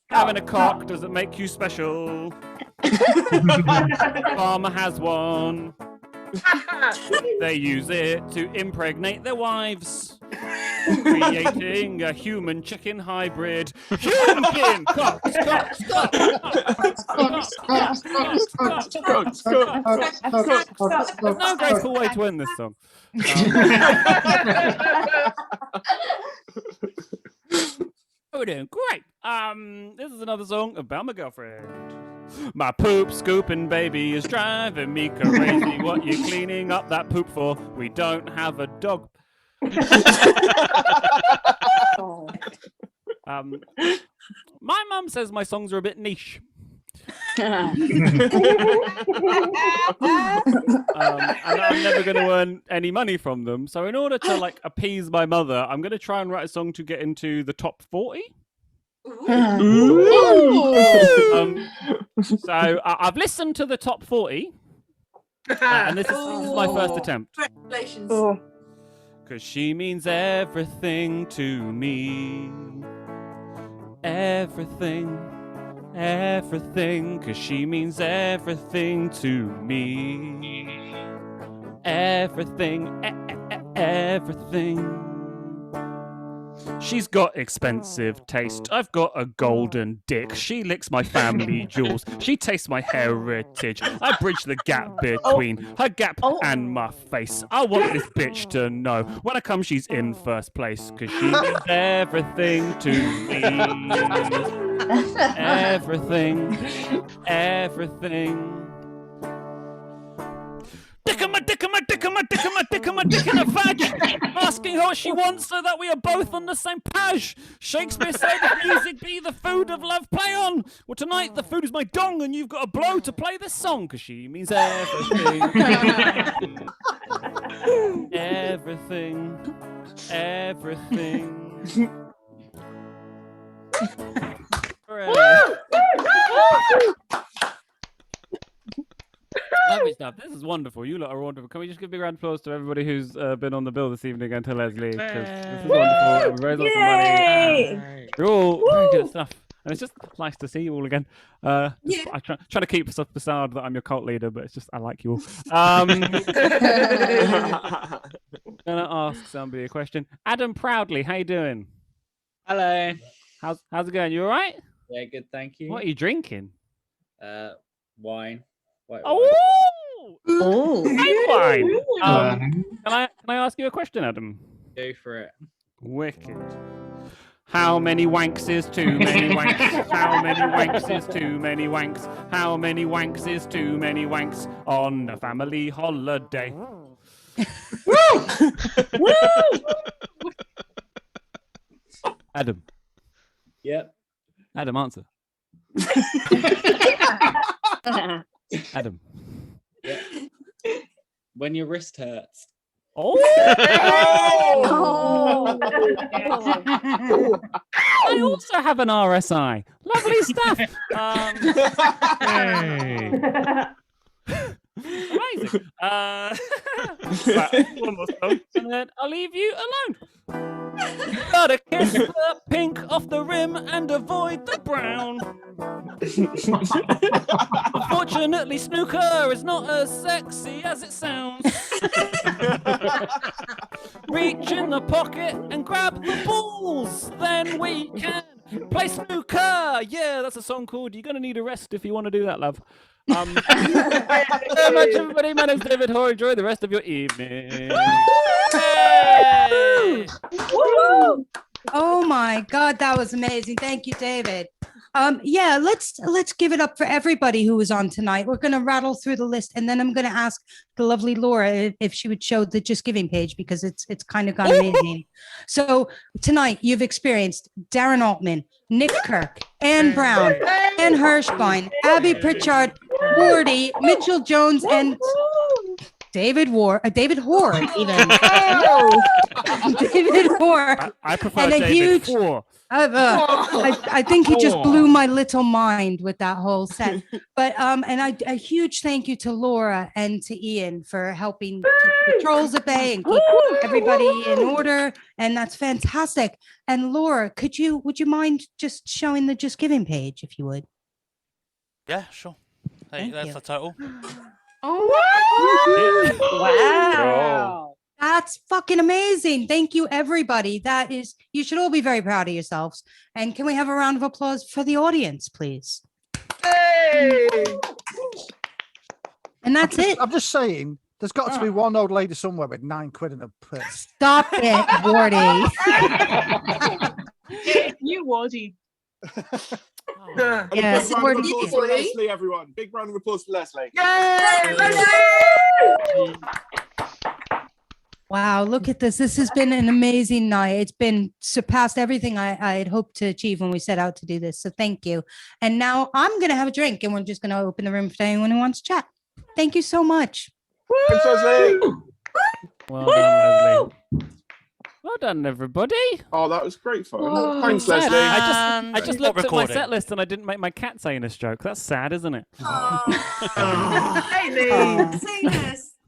Speaker 5: Having a cock doesn't make you special. Farmer has one. They use it to impregnate their wives, creating a human chicken hybrid. Human cocks, cocks, cocks, There's no graceful way to end this song. We're doing great. This is another song about my girlfriend. My poop scooping baby is driving me crazy. What you cleaning up that poop for? We don't have a dog. My mum says my songs are a bit niche. And I'm never going to earn any money from them. So in order to like appease my mother, I'm going to try and write a song to get into the top 40. So I've listened to the top 40, and this is my first attempt.
Speaker 8: Congratulations.
Speaker 5: Because she means everything to me. Everything, everything. Because she means everything to me. Everything, everything. She's got expensive taste. I've got a golden dick. She licks my family jewels. She tastes my heritage. I bridge the gap between her gap and my face. I want this bitch to know when I come, she's in first place. Because she means everything to me. Everything, everything. Dick in my dick in my dick in my dick in my dick in my dick in a vag. Asking her what she wants so that we are both on the same page. Shakespeare said if music be the food of love, play on. Well, tonight the food is my dong and you've got a blow to play this song because she means everything. Everything. Everything. Lovely stuff. This is wonderful. You lot are wonderful. Can we just give a big round of applause to everybody who's been on the bill this evening and to Leslie? Because this is wonderful. We raised lots of money. You're all very good at stuff. And it's just nice to see you all again. I'm trying to keep a facade that I'm your cult leader, but it's just I like you all. Gonna ask somebody a question. Adam Proudly, how you doing?
Speaker 14: Hello.
Speaker 5: How's it going? You all right?
Speaker 14: Yeah, good, thank you.
Speaker 5: What are you drinking?
Speaker 14: Wine. White
Speaker 5: Oh! White wine.
Speaker 14: Ooh.
Speaker 5: Can I ask you a question, Adam?
Speaker 14: Go for it.
Speaker 5: Wicked. How many wanks is too many wanks? How many wanks is too many wanks? How many wanks is too many wanks on a family holiday? Adam.
Speaker 14: Yep.
Speaker 5: Adam, answer. Adam.
Speaker 14: Yeah. When your wrist hurts.
Speaker 5: Oh! I also have an RSI. Lovely stuff. Hey. Amazing. Right, one more song, and then I'll leave you alone. Gotta kiss the pink off the rim and avoid the brown. Unfortunately, snooker is not as sexy as it sounds. Reach in the pocket and grab the balls, then we can play snooker. Yeah, that's a song called "You're Gonna Need a Rest If You Want to Do That, Love." Thank you so much, everybody. My name's David Hoare. Enjoy the rest of your evening. Hey!
Speaker 1: Oh my God, that was amazing. Thank you, David. Yeah, let's give it up for everybody who was on tonight. We're going to rattle through the list, and then I'm going to ask the lovely Laura if she would show the Just Giving page because it's kind of gone amazing. So tonight you've experienced Darren Altman, Nick Kirk, Anne Brown, Anne Hirschbein, Abby Pritchard, Wardy, Mitchell Jones, and David Hoare, even. David Hoare.
Speaker 5: I prefer
Speaker 1: And a
Speaker 5: David
Speaker 1: huge-
Speaker 5: Hoare.
Speaker 1: I think he just blew my little mind with that whole set. But and a huge thank you to Laura and to Ian for helping keep the trolls at bay and keep everybody in order. And that's fantastic. And Laura, would you mind just showing the Just Giving page if you would?
Speaker 7: Yeah, sure. Hey,
Speaker 1: Thank
Speaker 7: that's
Speaker 1: you.
Speaker 7: the total.
Speaker 1: Oh
Speaker 2: Wow.
Speaker 1: That's fucking amazing. Thank you, everybody. You should all be very proud of yourselves. And can we have a round of applause for the audience, please?
Speaker 12: Hey!
Speaker 1: And that's it.
Speaker 12: I'm just saying, there's got to be one old lady somewhere with 9 quid in her purse.
Speaker 1: Stop it, Wardy.
Speaker 10: You, Wardy.
Speaker 9: And
Speaker 1: Yes,
Speaker 9: a big round of
Speaker 1: Wardy.
Speaker 9: applause for Leslie, everyone. Big round of applause for Leslie.
Speaker 1: Wow, look at this. This has been an amazing night. It's been surpassed everything I had hoped to achieve when we set out to do this. So thank you. And now I'm going to have a drink and we're just going to open the room for anyone who wants to chat. Thank you so much.
Speaker 9: Thanks, Leslie.
Speaker 5: Well done, Leslie. Well done, everybody.
Speaker 9: Oh, that was great fun.
Speaker 11: Whoa.
Speaker 9: Thanks,
Speaker 5: Sad.
Speaker 9: Leslie.
Speaker 5: I just
Speaker 7: Stop
Speaker 5: looked at my
Speaker 7: recording.
Speaker 5: set list and I didn't make my cat saying a joke. That's sad, isn't it?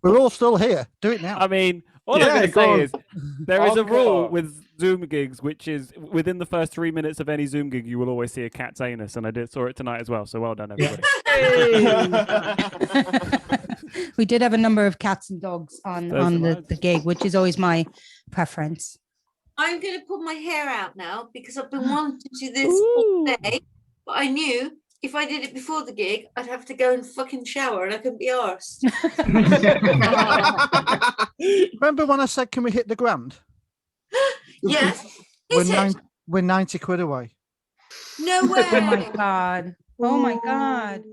Speaker 12: We're all still here. Do it now.
Speaker 5: I mean, all
Speaker 9: Yeah,
Speaker 5: I'm going to
Speaker 9: go
Speaker 5: say
Speaker 9: on.
Speaker 5: is there is a rule
Speaker 9: Encore.
Speaker 5: with Zoom gigs, which is within the first 3 minutes of any Zoom gig, you will always see a cat's anus, and I saw it tonight as well. So well done, everybody.
Speaker 1: We did have a number of cats and dogs on the gig, which is always my preference.
Speaker 8: I'm going to pull my hair out now because I've been wanting to do this all day, but I knew if I did it before the gig, I'd have to go and fucking shower and I couldn't be arsed.
Speaker 12: Remember when I said, can we hit the grand?
Speaker 8: Yes.
Speaker 12: We're 90 quid away.
Speaker 8: No way.
Speaker 1: Oh my God. Oh my God.